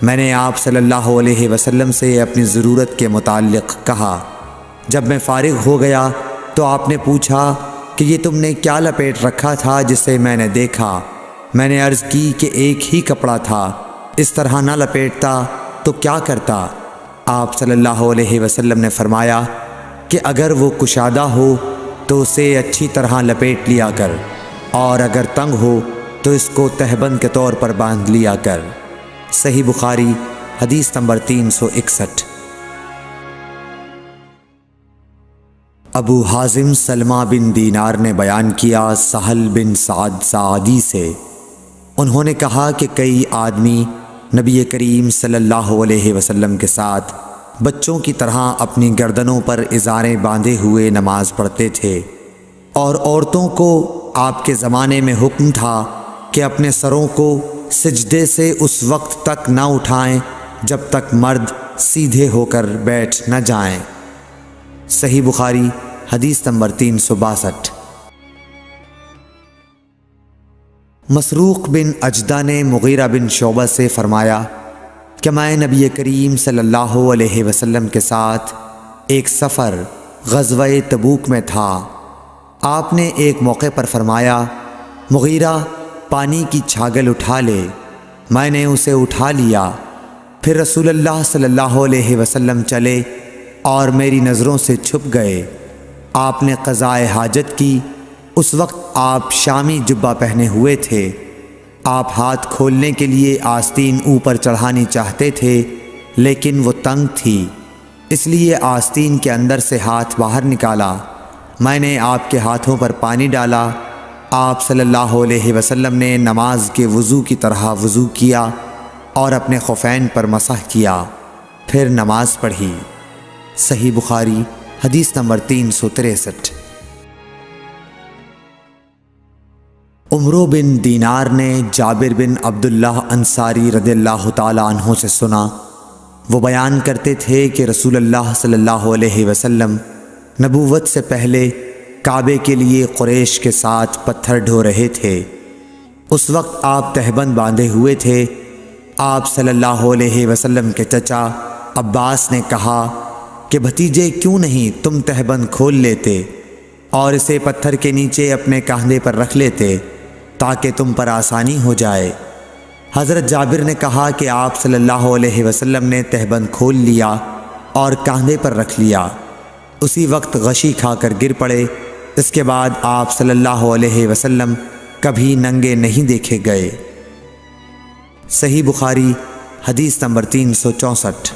میں نے آپ صلی اللہ علیہ وسلم سے اپنی ضرورت کے متعلق کہا۔ جب میں فارغ ہو گیا تو آپ نے پوچھا کہ یہ تم نے کیا لپیٹ رکھا تھا جسے میں نے دیکھا؟ میں نے عرض کی کہ ایک ہی کپڑا تھا، اس طرح نہ لپیٹتا تو کیا کرتا؟ آپ صلی اللہ علیہ وسلم نے فرمایا کہ اگر وہ کشادہ ہو تو اسے اچھی طرح لپیٹ لیا کر، اور اگر تنگ ہو تو اس کو تہبند کے طور پر باندھ لیا کر۔ صحیح بخاری حدیث نمبر 361۔ ابو حازم سلمہ بن دینار نے بیان کیا سہل بن سعد ساعدی سے، انہوں نے کہا کہ کئی آدمی نبی کریم صلی اللہ علیہ وسلم کے ساتھ بچوں کی طرح اپنی گردنوں پر ازاریں باندھے ہوئے نماز پڑھتے تھے، اور عورتوں کو آپ کے زمانے میں حکم تھا کہ اپنے سروں کو سجدے سے اس وقت تک نہ اٹھائیں جب تک مرد سیدھے ہو کر بیٹھ نہ جائیں۔ صحیح بخاری حدیث نمبر 362۔ مسروق بن اجدہ نے مغیرہ بن شعبہ سے فرمایا کہ میں نبی کریم صلی اللہ علیہ وسلم کے ساتھ ایک سفر غزوہ تبوک میں تھا، آپ نے ایک موقع پر فرمایا، مغیرہ پانی کی چھاگل اٹھا لے، میں نے اسے اٹھا لیا، پھر رسول اللہ صلی اللہ علیہ وسلم چلے اور میری نظروں سے چھپ گئے، آپ نے قضاء حاجت کی، اس وقت آپ شامی جبہ پہنے ہوئے تھے، آپ ہاتھ کھولنے کے لیے آستین اوپر چڑھانی چاہتے تھے لیکن وہ تنگ تھی، اس لیے آستین کے اندر سے ہاتھ باہر نکالا، میں نے آپ کے ہاتھوں پر پانی ڈالا، آپ صلی اللہ علیہ وسلم نے نماز کے وضو کی طرح وضو کیا اور اپنے خفین پر مسح کیا، پھر نماز پڑھی۔ صحیح بخاری حدیث نمبر 363۔ عمرو بن دینار نے جابر بن عبداللہ انصاری رضی اللہ تعالیٰ عنہ سے سنا، وہ بیان کرتے تھے کہ رسول اللہ صلی اللہ علیہ وسلم نبوت سے پہلے کعبے کے لیے قریش کے ساتھ پتھر ڈھو رہے تھے، اس وقت آپ تہبند باندھے ہوئے تھے، آپ صلی اللہ علیہ وسلم کے چچا عباس نے کہا کہ بھتیجے کیوں نہیں تم تہبند کھول لیتے اور اسے پتھر کے نیچے اپنے کاندھے پر رکھ لیتے تاکہ تم پر آسانی ہو جائے۔ حضرت جابر نے کہا کہ آپ صلی اللہ علیہ وسلم نے تہبند کھول لیا اور کاندھے پر رکھ لیا، اسی وقت غشی کھا کر گر پڑے، اس کے بعد آپ صلی اللہ علیہ وسلم کبھی ننگے نہیں دیکھے گئے۔ صحیح بخاری حدیث نمبر 364۔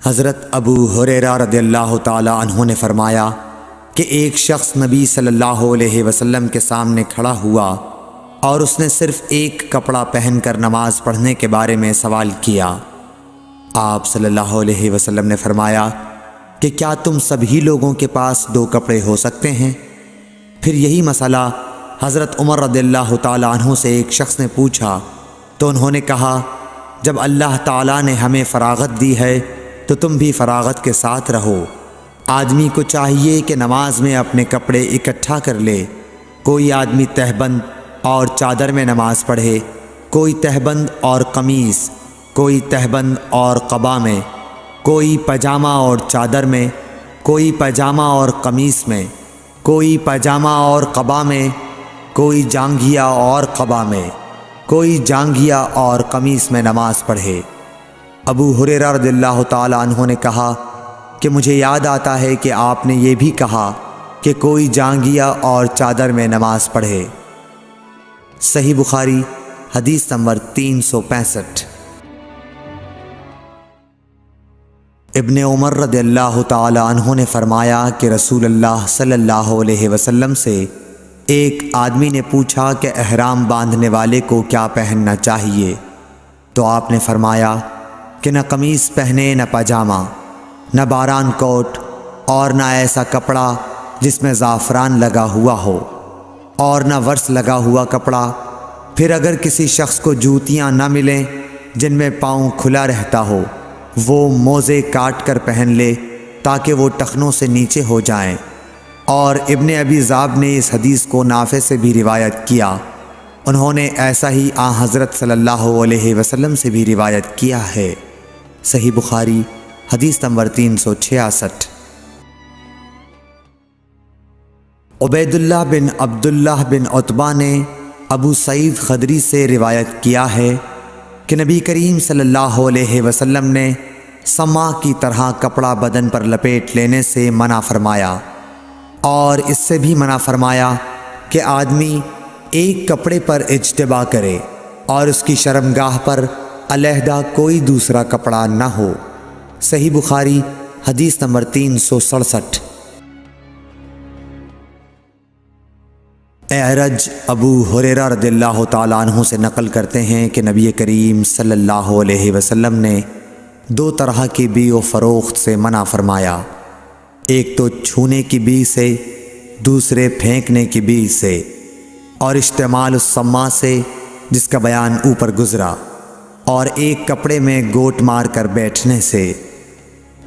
حضرت ابو ہریرہ رضی اللہ تعالی عنہ نے فرمایا کہ ایک شخص نبی صلی اللہ علیہ وسلم کے سامنے کھڑا ہوا اور اس نے صرف ایک کپڑا پہن کر نماز پڑھنے کے بارے میں سوال کیا۔ آپ صلی اللہ علیہ وسلم نے فرمایا کہ کیا تم سبھی لوگوں کے پاس 2 کپڑے ہو سکتے ہیں؟ پھر یہی مسئلہ حضرت عمر رضی اللہ تعالی عنہ سے ایک شخص نے پوچھا تو انہوں نے کہا، جب اللہ تعالیٰ نے ہمیں فراغت دی ہے تو تم بھی فراغت کے ساتھ رہو۔ آدمی کو چاہیے کہ نماز میں اپنے کپڑے اکٹھا کر لے، کوئی آدمی تہبند اور چادر میں نماز پڑھے، کوئی تہبند اور قمیص، کوئی تہبند اور قبا میں، کوئی پاجامہ اور چادر میں، کوئی پاجامہ اور قمیص میں، کوئی پاجامہ اور قبا میں، کوئی جانگھیا اور قبا میں، کوئی جانگھیا اور قمیص میں نماز پڑھے۔ ابو ہریرہ رضی اللہ تعالی عنہ نے کہا کہ مجھے یاد آتا ہے کہ آپ نے یہ بھی کہا کہ کوئی جانگھیا اور چادر میں نماز پڑھے۔ صحیح بخاری حدیث نمبر 365۔ ابن عمر رضی اللہ تعالی عنہ نے فرمایا کہ رسول اللہ صلی اللہ علیہ وسلم سے ایک آدمی نے پوچھا کہ احرام باندھنے والے کو کیا پہننا چاہیے، تو آپ نے فرمایا کہ نہ قمیص پہنے نہ پاجامہ، نہ باران کوٹ، اور نہ ایسا کپڑا جس میں زعفران لگا ہوا ہو، اور نہ ورس لگا ہوا کپڑا۔ پھر اگر کسی شخص کو جوتیاں نہ ملیں جن میں پاؤں کھلا رہتا ہو، وہ موزے کاٹ کر پہن لے تاکہ وہ ٹخنوں سے نیچے ہو جائیں۔ اور ابن ابی ذئب نے اس حدیث کو نافع سے بھی روایت کیا، انہوں نے ایسا ہی حضرت صلی اللہ علیہ وسلم سے بھی روایت کیا ہے۔ صحیح بخاری حدیث نمبر 366۔ عبید اللہ بن عبداللہ بن عتبہ نے ابو سعید خدری سے روایت کیا ہے کہ نبی کریم صلی اللہ علیہ وسلم نے سما کی طرح کپڑا بدن پر لپیٹ لینے سے منع فرمایا، اور اس سے بھی منع فرمایا کہ آدمی ایک کپڑے پر اجتبا کرے اور اس کی شرمگاہ پر علیحدہ کوئی دوسرا کپڑا نہ ہو۔ صحیح بخاری حدیث نمبر 367۔ اعرج ابو ہریرہ رضی اللہ تعالیٰ عنہ سے نقل کرتے ہیں کہ نبی کریم صلی اللہ علیہ وسلم نے 2 طرح کی بیع و فروخت سے منع فرمایا، ایک تو چھونے کی بیع سے، دوسرے پھینکنے کی بیع سے، اور اشتعمال السما سے جس کا بیان اوپر گزرا، اور ایک کپڑے میں گوٹ مار کر بیٹھنے سے۔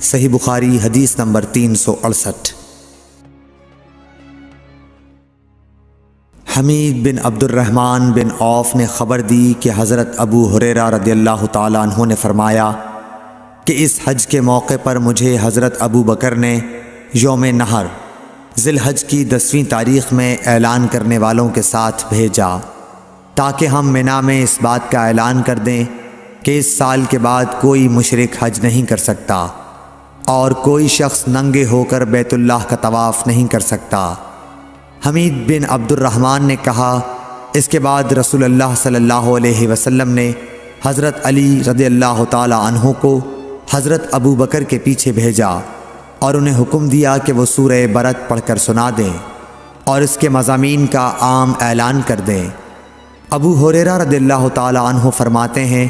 صحیح بخاری حدیث نمبر 368۔ حمید بن عبد الرحمن بن عوف نے خبر دی کہ حضرت ابو ہریرہ رضی اللہ تعالیٰ عنہ نے فرمایا کہ اس حج کے موقع پر مجھے حضرت ابو بکر نے یوم نحر ذی الحج کی 10ویں تاریخ میں اعلان کرنے والوں کے ساتھ بھیجا تاکہ ہم منا میں اس بات کا اعلان کر دیں کہ اس سال کے بعد کوئی مشرک حج نہیں کر سکتا اور کوئی شخص ننگے ہو کر بیت اللہ کا طواف نہیں کر سکتا۔ حمید بن عبد الرحمن نے کہا، اس کے بعد رسول اللہ صلی اللہ علیہ وسلم نے حضرت علی رضی اللہ تعالی عنہ کو حضرت ابو بکر کے پیچھے بھیجا اور انہیں حکم دیا کہ وہ سورہ برت پڑھ کر سنا دیں اور اس کے مضامین کا عام اعلان کر دیں۔ ابو ہریرہ رضی اللہ تعالی عنہ فرماتے ہیں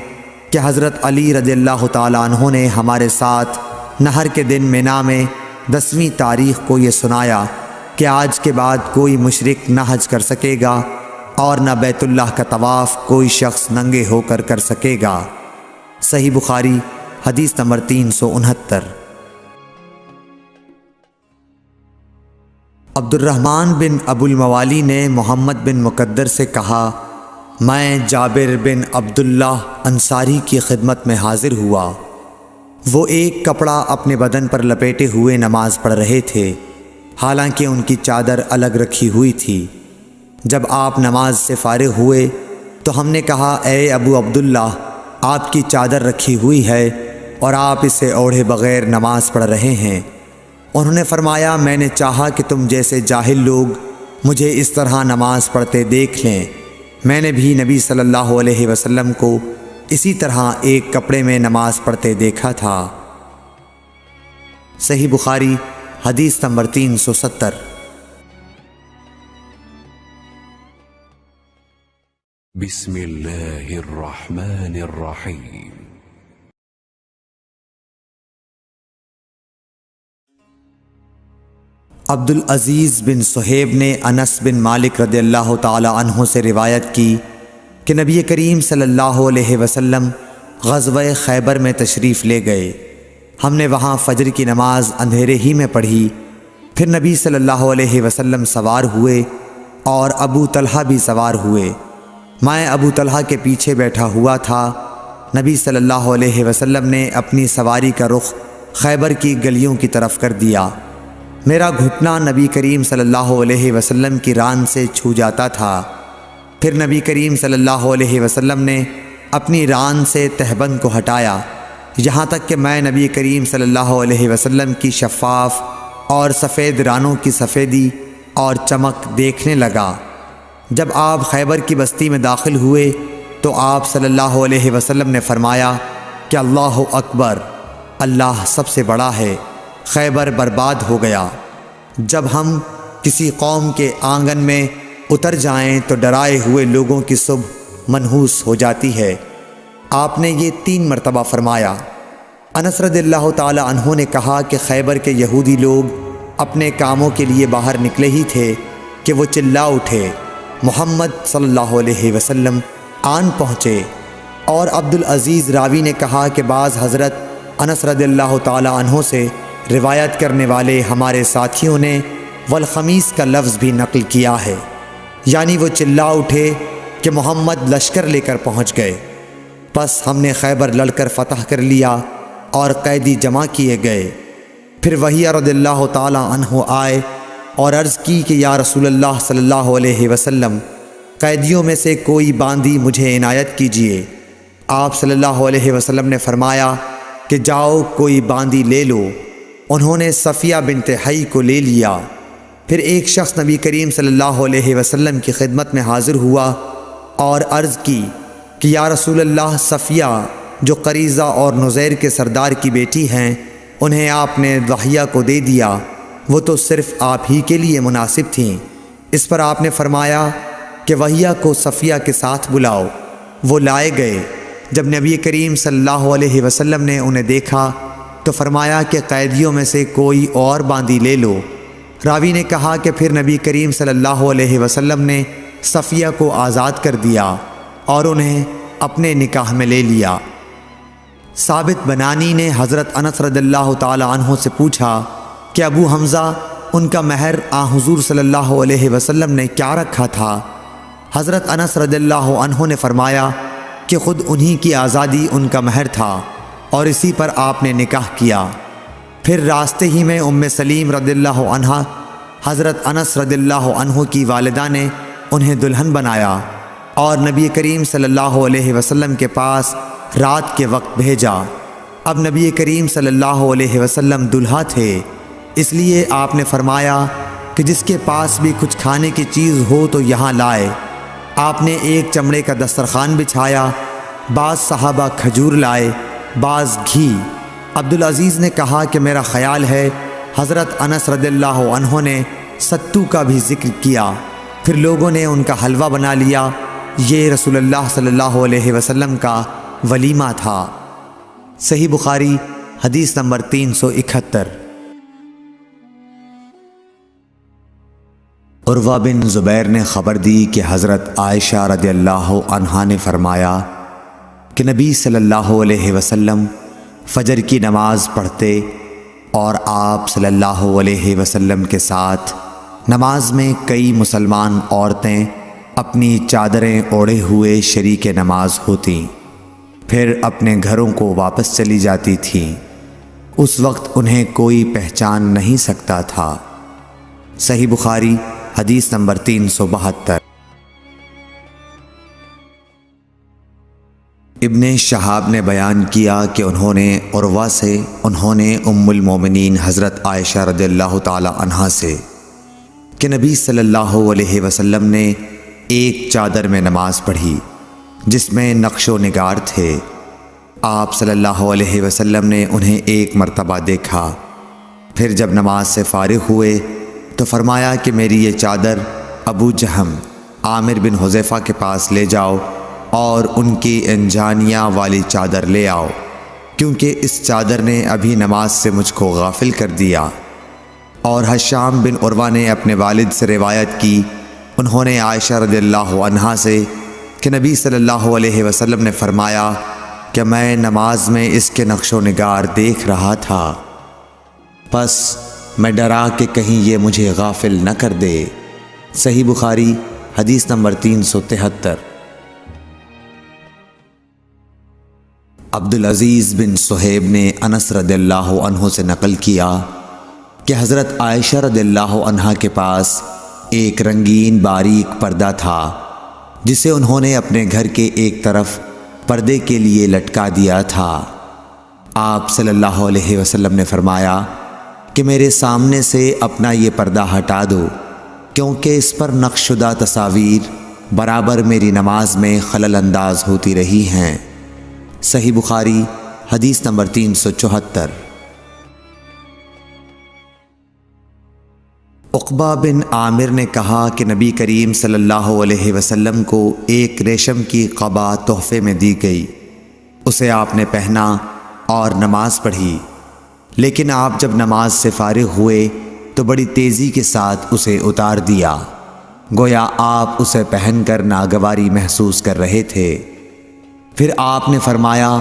کہ حضرت علی رضی اللہ تعالی عنہ نے ہمارے ساتھ نہر کے دن منا میں 10ویں تاریخ کو یہ سنایا کہ آج کے بعد کوئی مشرک نہ حج کر سکے گا اور نہ بیت اللہ کا طواف کوئی شخص ننگے ہو کر کر سکے گا۔ صحیح بخاری حدیث نمبر 369۔ عبد الرحمن بن ابو الموالی نے محمد بن مقدر سے کہا، میں جابر بن عبداللہ انصاری کی خدمت میں حاضر ہوا، وہ ایک کپڑا اپنے بدن پر لپیٹے ہوئے نماز پڑھ رہے تھے، حالانکہ ان کی چادر الگ رکھی ہوئی تھی۔ جب آپ نماز سے فارغ ہوئے تو ہم نے کہا، اے ابو عبداللہ، آپ کی چادر رکھی ہوئی ہے اور آپ اسے اوڑھے بغیر نماز پڑھ رہے ہیں۔ انہوں نے فرمایا، میں نے چاہا کہ تم جیسے جاہل لوگ مجھے اس طرح نماز پڑھتے دیکھ لیں۔ میں نے بھی نبی صلی اللہ علیہ وسلم کو اسی طرح ایک کپڑے میں نماز پڑھتے دیکھا تھا۔ صحیح بخاری حدیث نمبر 370۔ بسم اللہ الرحمن الرحیم۔ عبد العزیز بن صہیب نے انس بن مالک رضی اللہ تعالی عنہ سے روایت کی کہ نبی کریم صلی اللہ علیہ وسلم غزوہ خیبر میں تشریف لے گئے۔ ہم نے وہاں فجر کی نماز اندھیرے ہی میں پڑھی، پھر نبی صلی اللہ علیہ وسلم سوار ہوئے اور ابو طلحہ بھی سوار ہوئے۔ میں ابو طلحہ کے پیچھے بیٹھا ہوا تھا۔ نبی صلی اللہ علیہ وسلم نے اپنی سواری کا رخ خیبر کی گلیوں کی طرف کر دیا میرا گھٹنا نبی کریم صلی اللہ علیہ وسلم کی ران سے چھو جاتا تھا۔ پھر نبی کریم صلی اللہ علیہ وسلم نے اپنی ران سے تہبند کو ہٹایا، یہاں تک کہ میں نبی کریم صلی اللہ علیہ وسلم کی شفاف اور سفید رانوں کی سفیدی اور چمک دیکھنے لگا۔ جب آپ خیبر کی بستی میں داخل ہوئے تو آپ صلی اللہ علیہ وسلم نے فرمایا کہ اللہ اکبر، اللہ سب سے بڑا ہے، خیبر برباد ہو گیا۔ جب ہم کسی قوم کے آنگن میں اتر جائیں تو ڈرائے ہوئے لوگوں کی صبح منحوس ہو جاتی ہے۔ آپ نے یہ 3 مرتبہ فرمایا۔ انس رضی اللہ تعالی عنہ نے کہا کہ خیبر کے یہودی لوگ اپنے کاموں کے لیے باہر نکلے ہی تھے کہ وہ چلا اٹھے، محمد صلی اللہ علیہ وسلم آن پہنچے۔ اور عبدالعزیز راوی نے کہا کہ بعض حضرت انس رضی اللہ تعالی عنہ سے روایت کرنے والے ہمارے ساتھیوں نے والخمیس کا لفظ بھی نقل کیا ہے، یعنی وہ چلا اٹھے کہ محمد لشکر لے کر پہنچ گئے۔ پس ہم نے خیبر لڑ کر فتح کر لیا اور قیدی جمع کیے گئے۔ پھر وحیہ رضی اللہ تعالی عنہ آئے اور عرض کی کہ یا رسول اللہ صلی اللہ علیہ وسلم، قیدیوں میں سے کوئی باندی مجھے عنایت کیجیے۔ آپ صلی اللہ علیہ وسلم نے فرمایا کہ جاؤ کوئی باندی لے لو۔ انہوں نے صفیہ بنت حی کو لے لیا۔ پھر ایک شخص نبی کریم صلی اللہ علیہ وسلم کی خدمت میں حاضر ہوا اور عرض کی کہ یا رسول اللہ، صفیہ جو قریظہ اور نزیر کے سردار کی بیٹی ہیں، انہیں آپ نے وحیہ کو دے دیا، وہ تو صرف آپ ہی کے لیے مناسب تھیں۔ اس پر آپ نے فرمایا کہ وحیہ کو صفیہ کے ساتھ بلاؤ۔ وہ لائے گئے۔ جب نبی کریم صلی اللہ علیہ وسلم نے انہیں دیکھا تو فرمایا کہ قیدیوں میں سے کوئی اور باندی لے لو۔ راوی نے کہا کہ پھر نبی کریم صلی اللہ علیہ وسلم نے صفیہ کو آزاد کر دیا اور انہیں اپنے نکاح میں لے لیا۔ ثابت بنانی نے حضرت انس رضی اللہ تعالی عنہ سے پوچھا کہ ابو حمزہ، ان کا مہر حضور صلی اللہ علیہ وسلم نے کیا رکھا تھا؟ حضرت انس رضی اللہ عنہ نے فرمایا کہ خود انہی کی آزادی ان کا مہر تھا اور اسی پر آپ نے نکاح کیا۔ پھر راستے ہی میں سلیم رضی اللہ عنہ حضرت انس رضی اللہ عنہ کی والدہ نے انہیں دلہن بنایا اور نبی کریم صلی اللہ علیہ وسلم کے پاس رات کے وقت بھیجا۔ اب نبی کریم صلی اللہ علیہ وسلم دلہا تھے، اس لیے آپ نے فرمایا کہ جس کے پاس بھی کچھ کھانے کی چیز ہو تو یہاں لائے۔ آپ نے ایک چمڑے کا دسترخوان بچھایا، بعض صحابہ کھجور لائے، بعض گھی۔ عبدالعزیز نے کہا کہ میرا خیال ہے حضرت انس رضی اللہ عنہ نے ستو کا بھی ذکر کیا۔ پھر لوگوں نے ان کا حلوہ بنا لیا۔ یہ رسول اللہ صلی اللہ علیہ وسلم کا ولیمہ تھا۔ صحیح بخاری حدیث نمبر 371۔ عروہ بن زبیر نے خبر دی کہ حضرت عائشہ رضی اللہ عنہا نے فرمایا کہ نبی صلی اللہ علیہ وسلم فجر کی نماز پڑھتے اور آپ صلی اللہ علیہ وسلم کے ساتھ نماز میں کئی مسلمان عورتیں اپنی چادریں اوڑھے ہوئے شریک نماز ہوتیں، پھر اپنے گھروں کو واپس چلی جاتی تھیں۔ اس وقت انہیں کوئی پہچان نہیں سکتا تھا۔ صحیح بخاری حدیث نمبر 372۔ ابن شہاب نے بیان کیا کہ انہوں نے عروہ سے ام المومنین حضرت عائشہ رضی اللہ تعالی عنہا سے کہ نبی صلی اللہ علیہ وسلم نے ایک چادر میں نماز پڑھی جس میں نقش و نگار تھے۔ آپ صلی اللہ علیہ وسلم نے انہیں ایک مرتبہ دیکھا، پھر جب نماز سے فارغ ہوئے تو فرمایا کہ میری یہ چادر ابو جہم عامر بن حذیفہ کے پاس لے جاؤ اور ان کی انجانیاں والی چادر لے آؤ، کیونکہ اس چادر نے ابھی نماز سے مجھ کو غافل کر دیا۔ اور ہشام بن عروہ نے اپنے والد سے روایت کی، انہوں نے عائشہ رضی اللہ عنہا سے کہ نبی صلی اللہ علیہ وسلم نے فرمایا کہ میں نماز میں اس کے نقش و نگار دیکھ رہا تھا، پس میں ڈرا کہ کہیں یہ مجھے غافل نہ کر دے۔ صحیح بخاری حدیث نمبر 373۔ عبدالعزیز بن صہیب نے انس رضی اللہ عنہ سے نقل کیا کہ حضرت عائشہ رضی اللہ عنہا کے پاس ایک رنگین باریک پردہ تھا جسے انہوں نے اپنے گھر کے ایک طرف پردے کے لیے لٹکا دیا تھا۔ آپ صلی اللہ علیہ وسلم نے فرمایا کہ میرے سامنے سے اپنا یہ پردہ ہٹا دو، کیونکہ اس پر نقش شدہ تصاویر برابر میری نماز میں خلل انداز ہوتی رہی ہیں۔ صحیح بخاری حدیث نمبر 374۔ عقبہ بن عامر نے کہا کہ نبی کریم صلی اللہ علیہ وسلم کو ایک ریشم کی قبا تحفے میں دی گئی، اسے آپ نے پہنا اور نماز پڑھی، لیکن آپ جب نماز سے فارغ ہوئے تو بڑی تیزی کے ساتھ اسے اتار دیا، گویا آپ اسے پہن کر ناگواری محسوس کر رہے تھے۔ پھر آپ نے فرمایا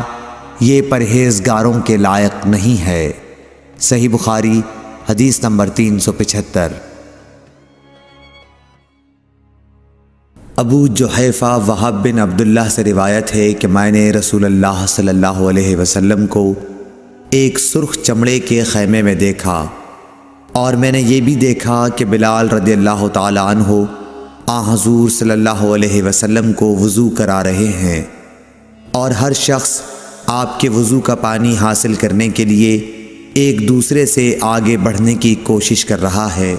یہ پرہیزگاروں کے لائق نہیں ہے۔ صحیح بخاری حدیث نمبر 375۔ ابو جحیفہ وہب بن عبداللہ سے روایت ہے کہ میں نے رسول اللہ صلی اللہ علیہ وسلم کو ایک سرخ چمڑے کے خیمے میں دیکھا، اور میں نے یہ بھی دیکھا کہ بلال رضی اللہ تعالی عنہ حضور صلی اللہ علیہ وسلم کو وضو کرا رہے ہیں، اور ہر شخص آپ کے وضو کا پانی حاصل کرنے کے لیے ایک دوسرے سے آگے بڑھنے کی کوشش کر رہا ہے۔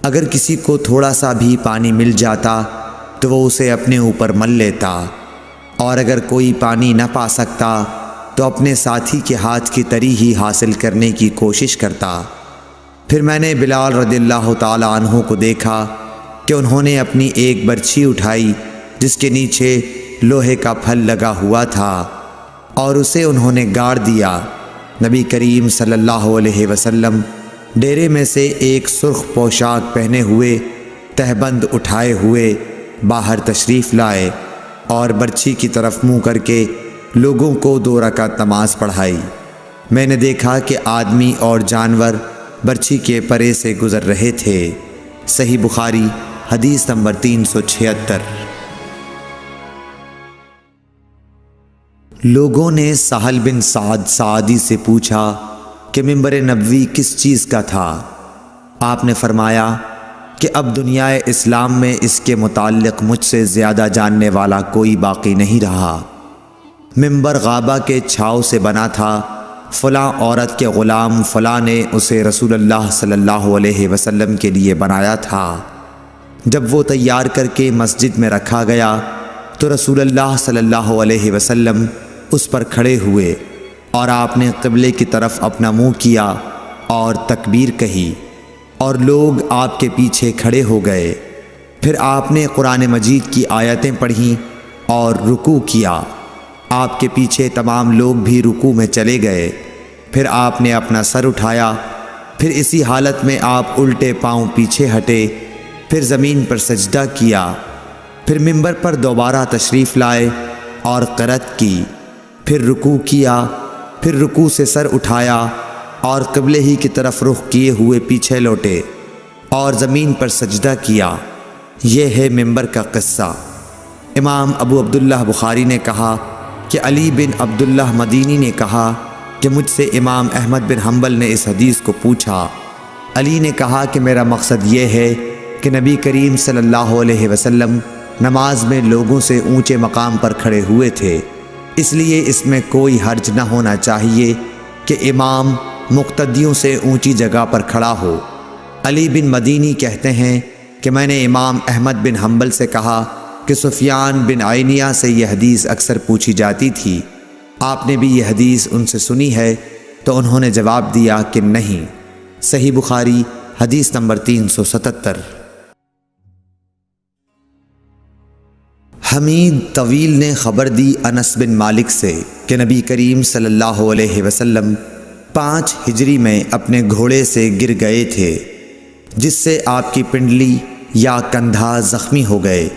اگر کسی کو تھوڑا سا بھی پانی مل جاتا تو وہ اسے اپنے اوپر مل لیتا، اور اگر کوئی پانی نہ پا سکتا تو اپنے ساتھی کے ہاتھ کی تری ہی حاصل کرنے کی کوشش کرتا۔ پھر میں نے بلال رضی اللہ تعالی عنہ کو دیکھا کہ انہوں نے اپنی ایک برچھی اٹھائی جس کے نیچے لوہے کا پھل لگا ہوا تھا، اور اسے انہوں نے گاڑ دیا۔ نبی کریم صلی اللہ علیہ وسلم ڈیرے میں سے ایک سرخ پوشاک پہنے ہوئے تہبند اٹھائے ہوئے باہر تشریف لائے اور برچھی کی طرف منہ کر کے لوگوں کو 2 رکعت نماز پڑھائی۔ میں نے دیکھا کہ آدمی اور جانور برچھی کے پرے سے گزر رہے تھے۔ صحیح بخاری حدیث نمبر 376۔ لوگوں نے سہل بن سعد سعدی سے پوچھا کہ منبر نبوی کس چیز کا تھا؟ آپ نے فرمایا کہ اب دنیا اسلام میں اس کے متعلق مجھ سے زیادہ جاننے والا کوئی باقی نہیں رہا۔ منبر غابہ کے چھاؤ سے بنا تھا، فلاں عورت کے غلام فلاں نے اسے رسول اللہ صلی اللہ علیہ وسلم کے لیے بنایا تھا۔ جب وہ تیار کر کے مسجد میں رکھا گیا تو رسول اللہ صلی اللہ علیہ وسلم اس پر کھڑے ہوئے، اور آپ نے قبلے کی طرف اپنا منہ کیا اور تکبیر کہی، اور لوگ آپ کے پیچھے کھڑے ہو گئے۔ پھر آپ نے قرآن مجید کی آیتیں پڑھیں اور رکوع کیا۔ آپ کے پیچھے تمام لوگ بھی رکوع میں چلے گئے۔ پھر آپ نے اپنا سر اٹھایا، پھر اسی حالت میں آپ الٹے پاؤں پیچھے ہٹے، پھر زمین پر سجدہ کیا، پھر منبر پر دوبارہ تشریف لائے اور قرأت کی، پھر رکوع کیا، پھر رکوع سے سر اٹھایا اور قبلے ہی کی طرف رخ کیے ہوئے پیچھے لوٹے اور زمین پر سجدہ کیا۔ یہ ہے منبر کا قصہ۔ امام ابو عبداللہ بخاری نے کہا کہ علی بن عبداللہ مدینی نے کہا کہ مجھ سے امام احمد بن حنبل نے اس حدیث کو پوچھا۔ علی نے کہا کہ میرا مقصد یہ ہے کہ نبی کریم صلی اللہ علیہ وسلم نماز میں لوگوں سے اونچے مقام پر کھڑے ہوئے تھے، اس لیے اس میں کوئی حرج نہ ہونا چاہیے کہ امام مقتدیوں سے اونچی جگہ پر کھڑا ہو۔ علی بن مدینی کہتے ہیں کہ میں نے امام احمد بن حنبل سے کہا کہ سفیان بن عینیہ سے یہ حدیث اکثر پوچھی جاتی تھی، آپ نے بھی یہ حدیث ان سے سنی ہے؟ تو انہوں نے جواب دیا کہ نہیں۔ صحیح بخاری حدیث نمبر 377۔ حمید طویل نے خبر دی انس بن مالک سے کہ نبی کریم صلی اللہ علیہ وسلم 5 ہجری میں اپنے گھوڑے سے گر گئے تھے، جس سے آپ کی پنڈلی یا کندھا زخمی ہو گئے،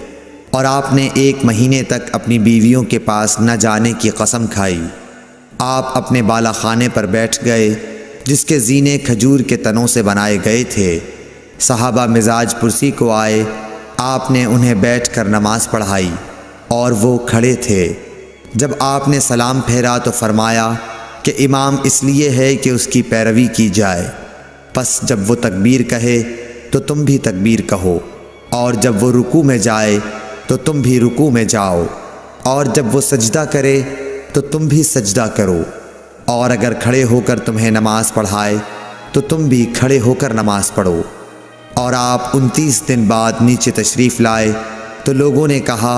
اور آپ نے 1 مہینے تک اپنی بیویوں کے پاس نہ جانے کی قسم کھائی۔ آپ اپنے بالا خانے پر بیٹھ گئے جس کے زینے کھجور کے تنوں سے بنائے گئے تھے۔ صحابہ مزاج پرسی کو آئے، آپ نے انہیں بیٹھ کر نماز پڑھائی اور وہ کھڑے تھے۔ جب آپ نے سلام پھیرا تو فرمایا کہ امام اس لیے ہے کہ اس کی پیروی کی جائے۔ پس جب وہ تکبیر کہے تو تم بھی تکبیر کہو، اور جب وہ رکوع میں جائے تو تم بھی رکوع میں جاؤ، اور جب وہ سجدہ کرے تو تم بھی سجدہ کرو، اور اگر کھڑے ہو کر تمہیں نماز پڑھائے تو تم بھی کھڑے ہو کر نماز پڑھو۔ اور آپ 29 دن بعد نیچے تشریف لائے تو لوگوں نے کہا،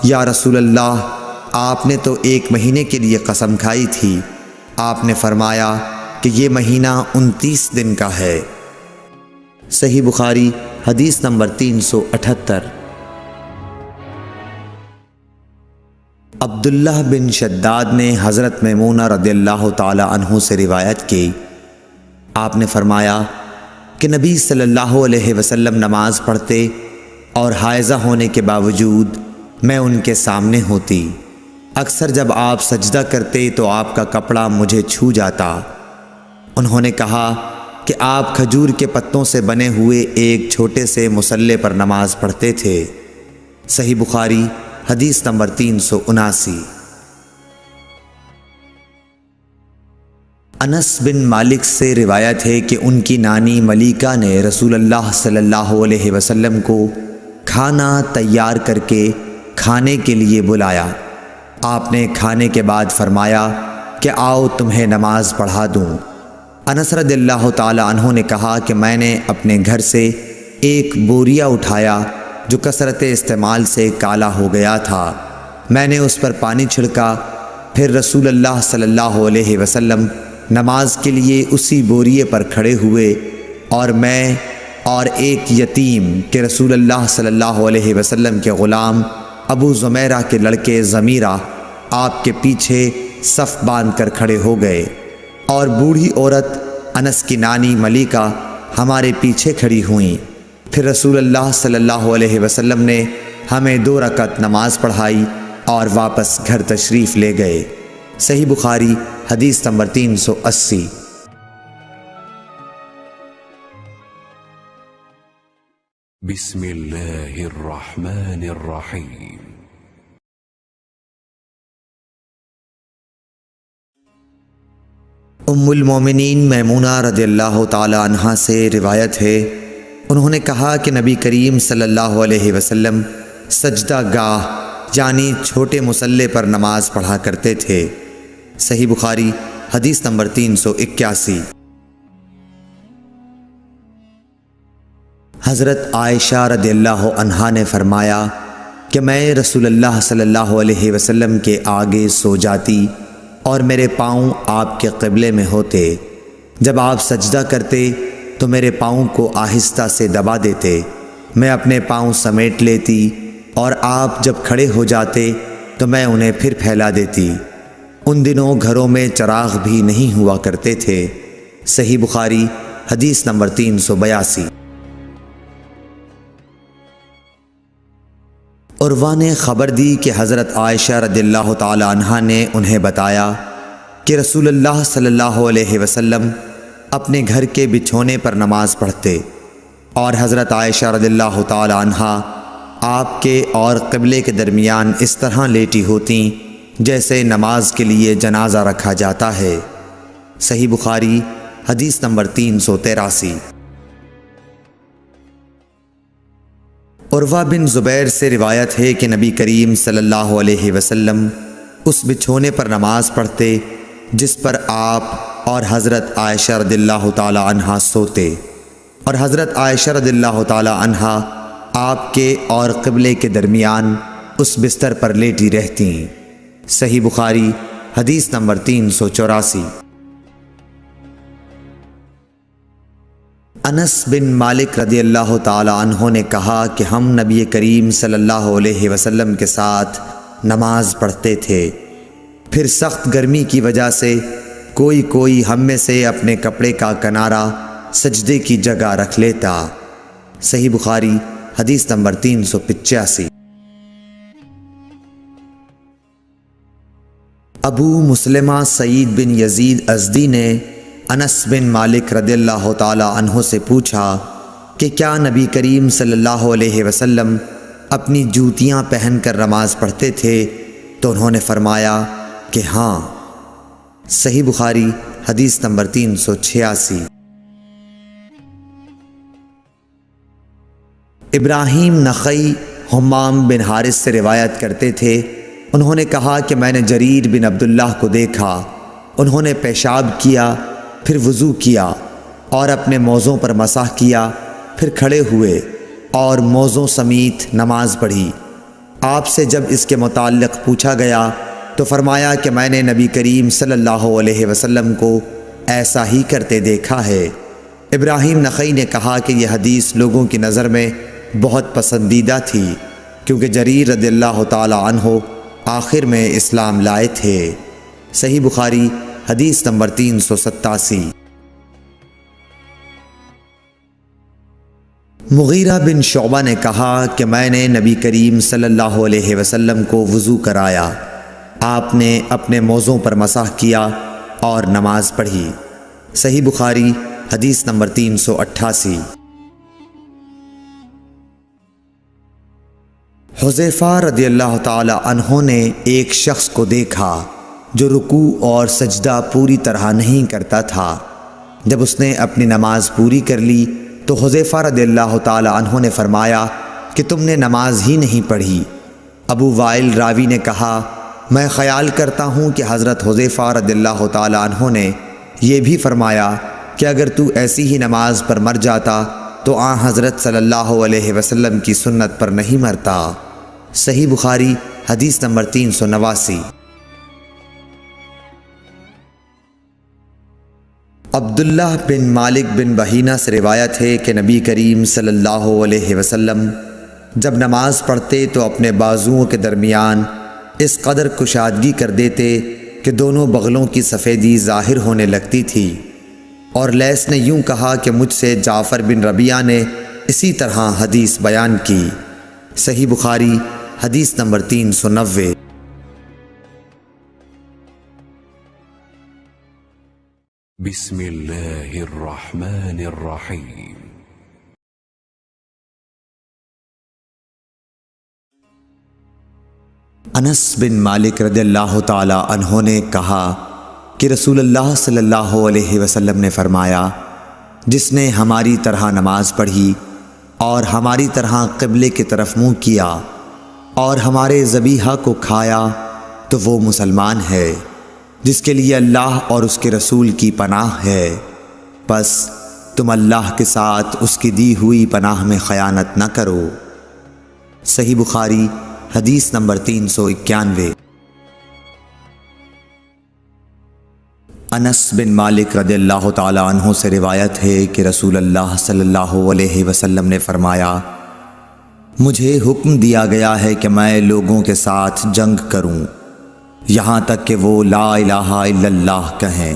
یا رسول اللہ، آپ نے تو 1 مہینے کے لیے قسم کھائی تھی۔ آپ نے فرمایا کہ یہ مہینہ 29 دن کا ہے۔ صحیح بخاری حدیث نمبر 378۔ عبداللہ بن شداد نے حضرت میمونہ رضی اللہ تعالی عنہ سے روایت کی، آپ نے فرمایا کہ نبی صلی اللہ علیہ وسلم نماز پڑھتے اور حائضہ ہونے کے باوجود میں ان کے سامنے ہوتی۔ اکثر جب آپ سجدہ کرتے تو آپ کا کپڑا مجھے چھو جاتا۔ انہوں نے کہا کہ آپ کھجور کے پتوں سے بنے ہوئے ایک چھوٹے سے مصلے پر نماز پڑھتے تھے۔ صحیح بخاری حدیث نمبر 379۔ انس بن مالک سے روایت ہے کہ ان کی نانی ملیکہ نے رسول اللہ صلی اللہ علیہ وسلم کو کھانا تیار کر کے کھانے کے لیے بلایا۔ آپ نے کھانے کے بعد فرمایا کہ آؤ تمہیں نماز پڑھا دوں۔ انس رضی اللہ تعالی عنہ نے کہا کہ میں نے اپنے گھر سے ایک بوریا اٹھایا جو کثرت استعمال سے کالا ہو گیا تھا۔ میں نے اس پر پانی چھڑکا، پھر رسول اللہ صلی اللہ علیہ وسلم نماز کے لیے اسی بوریے پر کھڑے ہوئے، اور میں اور ایک یتیم کہ رسول اللہ صلی اللہ علیہ وسلم کے غلام ابو زمیرہ کے لڑکے ضمیرہ آپ کے پیچھے صف باندھ کر کھڑے ہو گئے، اور بوڑھی عورت انس کی نانی ملیکہ ہمارے پیچھے کھڑی ہوئیں۔ پھر رسول اللہ صلی اللہ علیہ وسلم نے ہمیں 2 رکعت نماز پڑھائی اور واپس گھر تشریف لے گئے۔ صحیح بخاری حدیث نمبر 380۔ بسم اللہ الرحمن الرحیم۔ ام المومنین میمونہ رضی اللہ تعالی عنہا سے روایت ہے، انہوں نے کہا کہ نبی کریم صلی اللہ علیہ وسلم سجدہ گاہ یعنی چھوٹے مصلے پر نماز پڑھا کرتے تھے۔ صحیح بخاری حدیث نمبر 381۔ حضرت عائشہ رضی اللہ عنہا نے فرمایا کہ میں رسول اللہ صلی اللہ علیہ وسلم کے آگے سو جاتی اور میرے پاؤں آپ کے قبلے میں ہوتے۔ جب آپ سجدہ کرتے تو میرے پاؤں کو آہستہ سے دبا دیتے، میں اپنے پاؤں سمیٹ لیتی، اور آپ جب کھڑے ہو جاتے تو میں انہیں پھر پھیلا دیتی۔ ان دنوں گھروں میں چراغ بھی نہیں ہوا کرتے تھے۔ صحیح بخاری حدیث نمبر 382۔ عروہ نے خبر دی کہ حضرت عائشہ رضی اللہ تعالی عنہا نے انہیں بتایا کہ رسول اللہ صلی اللہ علیہ وسلم اپنے گھر کے بچھونے پر نماز پڑھتے، اور حضرت عائشہ رضی اللہ تعالی عنہا آپ کے اور قبلے کے درمیان اس طرح لیٹی ہوتیں جیسے نماز کے لیے جنازہ رکھا جاتا ہے۔ صحیح بخاری حدیث نمبر 383۔ عروہ بن زبیر سے روایت ہے کہ نبی کریم صلی اللہ علیہ وسلم اس بچھونے پر نماز پڑھتے جس پر آپ اور حضرت عائشہ رضی اللہ تعالی عنہا سوتے، اور حضرت عائشہ رضی اللہ تعالی عنہا آپ کے اور قبلے کے درمیان اس بستر پر لیٹی رہتیں۔ صحیح بخاری حدیث نمبر 384۔ انس بن مالک رضی اللہ تعالی عنہ نے کہا کہ ہم نبی کریم صلی اللہ علیہ وسلم کے ساتھ نماز پڑھتے تھے، پھر سخت گرمی کی وجہ سے کوئی ہم میں سے اپنے کپڑے کا کنارہ سجدے کی جگہ رکھ لیتا۔ صحیح بخاری حدیث نمبر 385۔ ابو مسلمہ سعید بن یزید ازدی نے انس بن مالک رضی اللہ تعالی عنہ سے پوچھا کہ کیا نبی کریم صلی اللہ علیہ وسلم اپنی جوتیاں پہن کر نماز پڑھتے تھے؟ تو انہوں نے فرمایا کہ ہاں۔ صحیح بخاری حدیث نمبر 386۔ ابراہیم نخعی حمام بن حارث سے روایت کرتے تھے، انہوں نے کہا کہ میں نے جریر بن عبداللہ کو دیکھا، انہوں نے پیشاب کیا، پھر وضو کیا اور اپنے موزوں پر مسح کیا، پھر کھڑے ہوئے اور موزوں سمیت نماز پڑھی۔ آپ سے جب اس کے متعلق پوچھا گیا تو فرمایا کہ میں نے نبی کریم صلی اللہ علیہ وسلم کو ایسا ہی کرتے دیکھا ہے۔ ابراہیم نخعی نے کہا کہ یہ حدیث لوگوں کی نظر میں بہت پسندیدہ تھی، کیونکہ جریر رضی اللہ تعالی عنہ آخر میں اسلام لائے تھے۔ صحیح بخاری حدیث نمبر 387۔ مغیرہ بن شعبہ نے کہا کہ میں نے نبی کریم صلی اللہ علیہ وسلم کو وضو کرایا، آپ نے اپنے موزوں پر مسح کیا اور نماز پڑھی۔ صحیح بخاری حدیث نمبر 388۔ حذیفہ رضی اللہ تعالی عنہ نے ایک شخص کو دیکھا جو رکوع اور سجدہ پوری طرح نہیں کرتا تھا۔ جب اس نے اپنی نماز پوری کر لی تو حذیفہ رضی اللہ تعالی عنہ نے فرمایا کہ تم نے نماز ہی نہیں پڑھی۔ ابو وائل راوی نے کہا، میں خیال کرتا ہوں کہ حضرت حذیفہ رضی اللہ تعالی عنہ نے یہ بھی فرمایا کہ اگر تو ایسی ہی نماز پر مر جاتا تو آن حضرت صلی اللہ علیہ وسلم کی سنت پر نہیں مرتا۔ صحیح بخاری حدیث نمبر 389۔ عبداللہ بن مالک بن بحینہ سے روایت ہے کہ نبی کریم صلی اللہ علیہ وسلم جب نماز پڑھتے تو اپنے بازوؤں کے درمیان اس قدر کشادگی کر دیتے کہ دونوں بغلوں کی سفیدی ظاہر ہونے لگتی تھی۔ اور لیث نے یوں کہا کہ مجھ سے جعفر بن ربیعہ نے اسی طرح حدیث بیان کی۔ صحیح بخاری حدیث نمبر 390۔ بسم اللہ الرحمن الرحیم۔ انس بن مالک رضی اللہ تعالی عنہ نے کہا کہ رسول اللہ صلی اللہ علیہ وسلم نے فرمایا، جس نے ہماری طرح نماز پڑھی اور ہماری طرح قبلے کی طرف منہ کیا اور ہمارے ذبیحہ کو کھایا تو وہ مسلمان ہے، جس کے لیے اللہ اور اس کے رسول کی پناہ ہے، پس تم اللہ کے ساتھ اس کی دی ہوئی پناہ میں خیانت نہ کرو۔ صحیح بخاری حدیث نمبر 391۔ انس بن مالک رضی اللہ تعالی عنہ سے روایت ہے کہ رسول اللہ صلی اللہ علیہ وسلم نے فرمایا، مجھے حکم دیا گیا ہے کہ میں لوگوں کے ساتھ جنگ کروں یہاں تک کہ وہ لا الہ الا اللہ کہیں،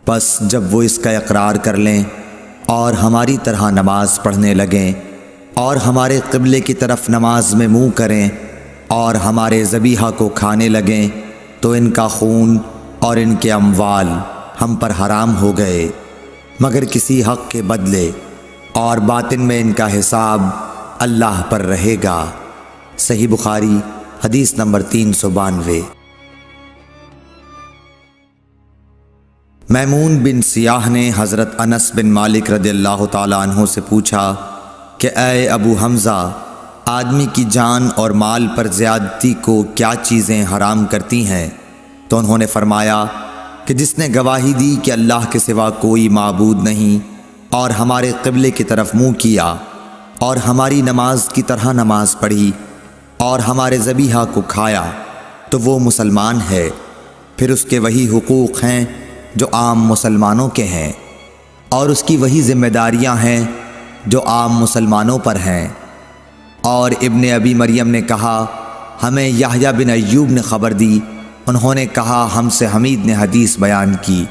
پس جب وہ اس کا اقرار کر لیں اور ہماری طرح نماز پڑھنے لگیں اور ہمارے قبلے کی طرف نماز میں منہ کریں اور ہمارے ذبیحہ کو کھانے لگیں تو ان کا خون اور ان کے اموال ہم پر حرام ہو گئے مگر کسی حق کے بدلے، اور باطن میں ان کا حساب اللہ پر رہے گا۔ صحیح بخاری حدیث نمبر 392۔ میمون بن سیاح نے حضرت انس بن مالک رضی اللہ تعالی عنہ سے پوچھا کہ اے ابو حمزہ، آدمی کی جان اور مال پر زیادتی کو کیا چیزیں حرام کرتی ہیں؟ تو انہوں نے فرمایا کہ جس نے گواہی دی کہ اللہ کے سوا کوئی معبود نہیں اور ہمارے قبلے کی طرف منہ کیا اور ہماری نماز کی طرح نماز پڑھی اور ہمارے ذبیحہ کو کھایا تو وہ مسلمان ہے۔ پھر اس کے وہی حقوق ہیں جو عام مسلمانوں کے ہیں، اور اس کی وہی ذمہ داریاں ہیں جو عام مسلمانوں پر ہیں۔ اور ابن ابی مریم نے کہا، ہمیں یحییٰ بن ایوب نے خبر دی، انہوں نے کہا ہم سے حمید نے حدیث بیان کی،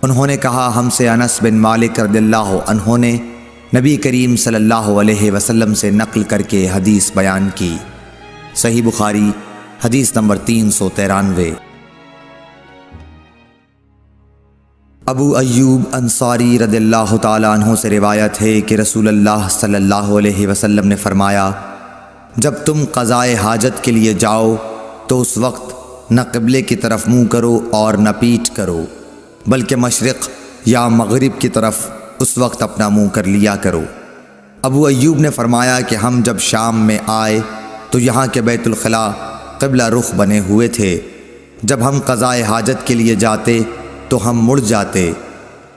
انہوں نے کہا ہم سے انس بن مالک رضی اللہ عنہ نے نبی کریم صلی اللہ علیہ وسلم سے نقل کر کے حدیث بیان کی۔ صحیح بخاری حدیث نمبر 393۔ ابو ایوب انصاری رضی اللہ تعالی عنہ سے روایت ہے کہ رسول اللہ صلی اللہ علیہ وسلم نے فرمایا، جب تم قضائے حاجت کے لیے جاؤ تو اس وقت نہ قبلے کی طرف منہ کرو اور نہ پیٹھ کرو، بلکہ مشرق یا مغرب کی طرف اس وقت اپنا منہ کر لیا کرو۔ ابو ایوب نے فرمایا کہ ہم جب شام میں آئے تو یہاں کے بیت الخلا قبلہ رخ بنے ہوئے تھے۔ جب ہم قضائے حاجت کے لیے جاتے تو ہم مڑ جاتے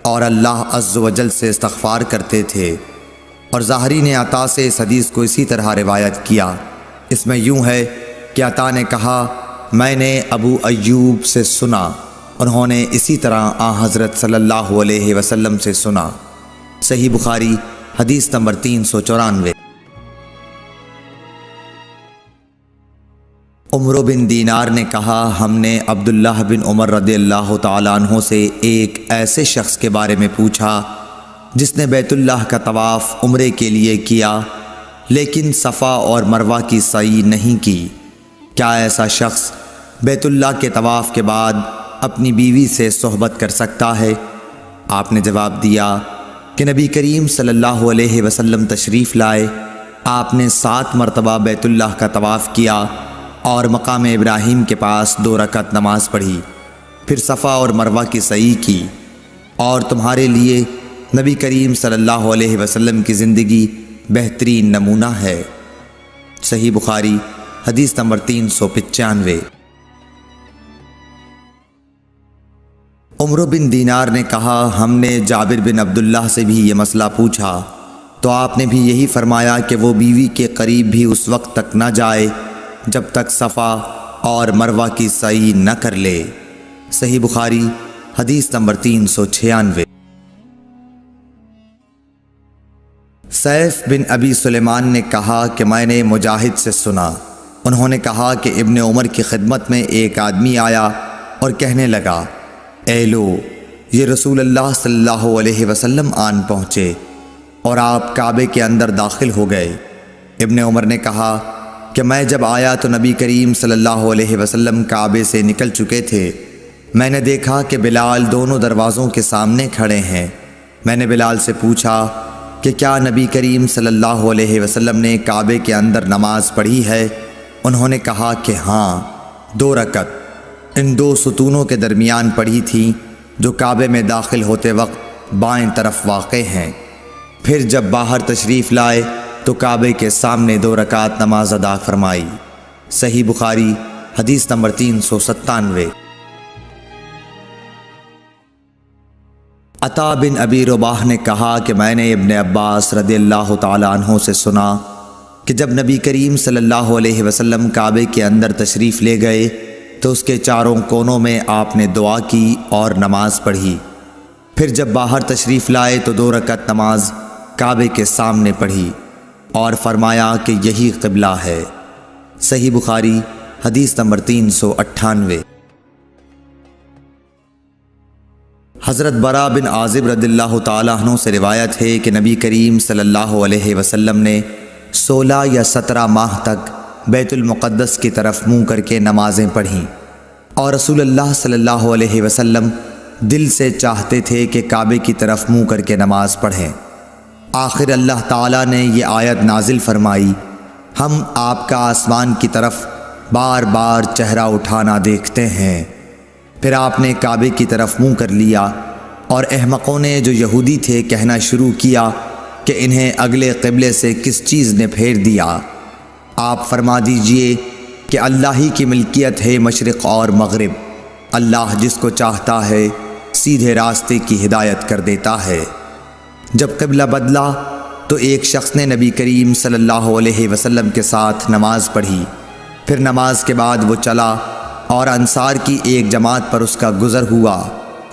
اور اللہ عز و جل سے استغفار کرتے تھے۔ اور ظاہری نے عطا سے اس حدیث کو اسی طرح روایت کیا۔ اس میں یوں ہے کہ عطا نے کہا میں نے ابو ایوب سے سنا، انہوں نے اسی طرح حضرت صلی اللہ علیہ وسلم سے سنا۔ صحیح بخاری حدیث نمبر 394۔ عمرو بن دینار نے کہا ہم نے عبداللہ بن عمر رضی اللہ تعالیٰ عنہ سے ایک ایسے شخص کے بارے میں پوچھا جس نے بیت اللہ کا طواف عمرے کے لیے کیا لیکن صفا اور مروہ کی سعی نہیں کی، کیا ایسا شخص بیت اللہ کے طواف کے بعد اپنی بیوی سے صحبت کر سکتا ہے؟ آپ نے جواب دیا کہ نبی کریم صلی اللہ علیہ وسلم تشریف لائے، آپ نے 7 مرتبہ بیت اللہ کا طواف کیا اور مقام ابراہیم کے پاس 2 رکعت نماز پڑھی، پھر صفا اور مروہ کی سعی کی، اور تمہارے لیے نبی کریم صلی اللہ علیہ وسلم کی زندگی بہترین نمونہ ہے۔ صحیح بخاری حدیث نمبر 395۔ عمرو بن دینار نے کہا ہم نے جابر بن عبداللہ سے بھی یہ مسئلہ پوچھا تو آپ نے بھی یہی فرمایا کہ وہ بیوی کے قریب بھی اس وقت تک نہ جائے جب تک صفا اور مروہ کی سعی نہ کر لے۔ صحیح بخاری حدیث نمبر 396۔ سیف بن ابی سلیمان نے کہا کہ میں نے مجاہد سے سنا، انہوں نے کہا کہ ابن عمر کی خدمت میں ایک آدمی آیا اور کہنے لگا اے لو یہ رسول اللہ صلی اللہ علیہ وسلم آن پہنچے اور آپ کعبے کے اندر داخل ہو گئے۔ ابن عمر نے کہا کہ میں جب آیا تو نبی کریم صلی اللہ علیہ وسلم کعبے سے نکل چکے تھے، میں نے دیکھا کہ بلال دونوں دروازوں کے سامنے کھڑے ہیں۔ میں نے بلال سے پوچھا کہ کیا نبی کریم صلی اللہ علیہ وسلم نے کعبے کے اندر نماز پڑھی ہے؟ انہوں نے کہا کہ ہاں 2 رکعت ان 2 ستونوں کے درمیان پڑھی تھی جو کعبے میں داخل ہوتے وقت بائیں طرف واقع ہیں۔ پھر جب باہر تشریف لائے تو کعبے کے سامنے 2 رکعت نماز ادا فرمائی۔ صحیح بخاری حدیث نمبر 397۔ عطا بن ابی رباح نے کہا کہ میں نے ابن عباس رضی اللہ تعالیٰ عنہ سے سنا کہ جب نبی کریم صلی اللہ علیہ وسلم کعبے کے اندر تشریف لے گئے تو اس کے چاروں کونوں میں آپ نے دعا کی اور نماز پڑھی۔ پھر جب باہر تشریف لائے تو 2 رکعت نماز کعبے کے سامنے پڑھی اور فرمایا کہ یہی قبلہ ہے۔ صحیح بخاری حدیث نمبر 398۔ حضرت برا بن عازب رضی اللہ تعالیٰ عنہ سے روایت ہے کہ نبی کریم صلی اللہ علیہ وسلم نے 16 یا 17 ماہ تک بیت المقدس کی طرف منہ کر کے نمازیں پڑھیں، اور رسول اللہ صلی اللہ علیہ وسلم دل سے چاہتے تھے کہ کعبے کی طرف منہ کر کے نماز پڑھیں۔ آخر اللہ تعالیٰ نے یہ آیت نازل فرمائی ہم آپ کا آسمان کی طرف بار بار چہرہ اٹھانا دیکھتے ہیں۔ پھر آپ نے کعبے کی طرف منہ کر لیا اور احمقوں نے جو یہودی تھے کہنا شروع کیا کہ انہیں اگلے قبلے سے کس چیز نے پھیر دیا۔ آپ فرما دیجئے کہ اللہ ہی کی ملکیت ہے مشرق اور مغرب، اللہ جس کو چاہتا ہے سیدھے راستے کی ہدایت کر دیتا ہے۔ جب قبلہ بدلا تو ایک شخص نے نبی کریم صلی اللہ علیہ وسلم کے ساتھ نماز پڑھی، پھر نماز کے بعد وہ چلا اور انصار کی ایک جماعت پر اس کا گزر ہوا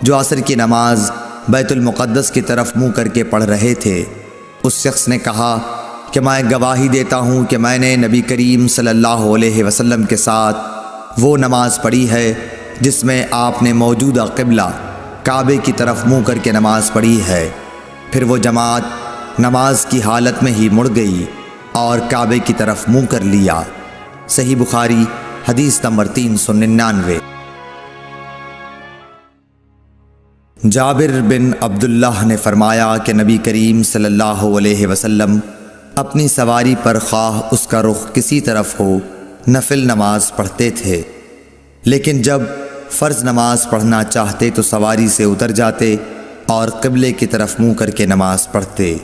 جو عصر کی نماز بیت المقدس کی طرف منہ کر کے پڑھ رہے تھے۔ اس شخص نے کہا کہ میں گواہی دیتا ہوں کہ میں نے نبی کریم صلی اللہ علیہ وسلم کے ساتھ وہ نماز پڑھی ہے جس میں آپ نے موجودہ قبلہ کعبے کی طرف منہ کر کے نماز پڑھی ہے۔ پھر وہ جماعت نماز کی حالت میں ہی مڑ گئی اور کعبے کی طرف منہ کر لیا۔ صحیح بخاری حدیث نمبر 399۔ جابر بن عبداللہ نے فرمایا کہ نبی کریم صلی اللہ علیہ وسلم اپنی سواری پر خواہ اس کا رخ کسی طرف ہو نفل نماز پڑھتے تھے، لیکن جب فرض نماز پڑھنا چاہتے تو سواری سے اتر جاتے اور قبلے کی طرف منہ کر کے نماز پڑھتے۔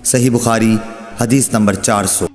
صحیح بخاری حدیث نمبر 400۔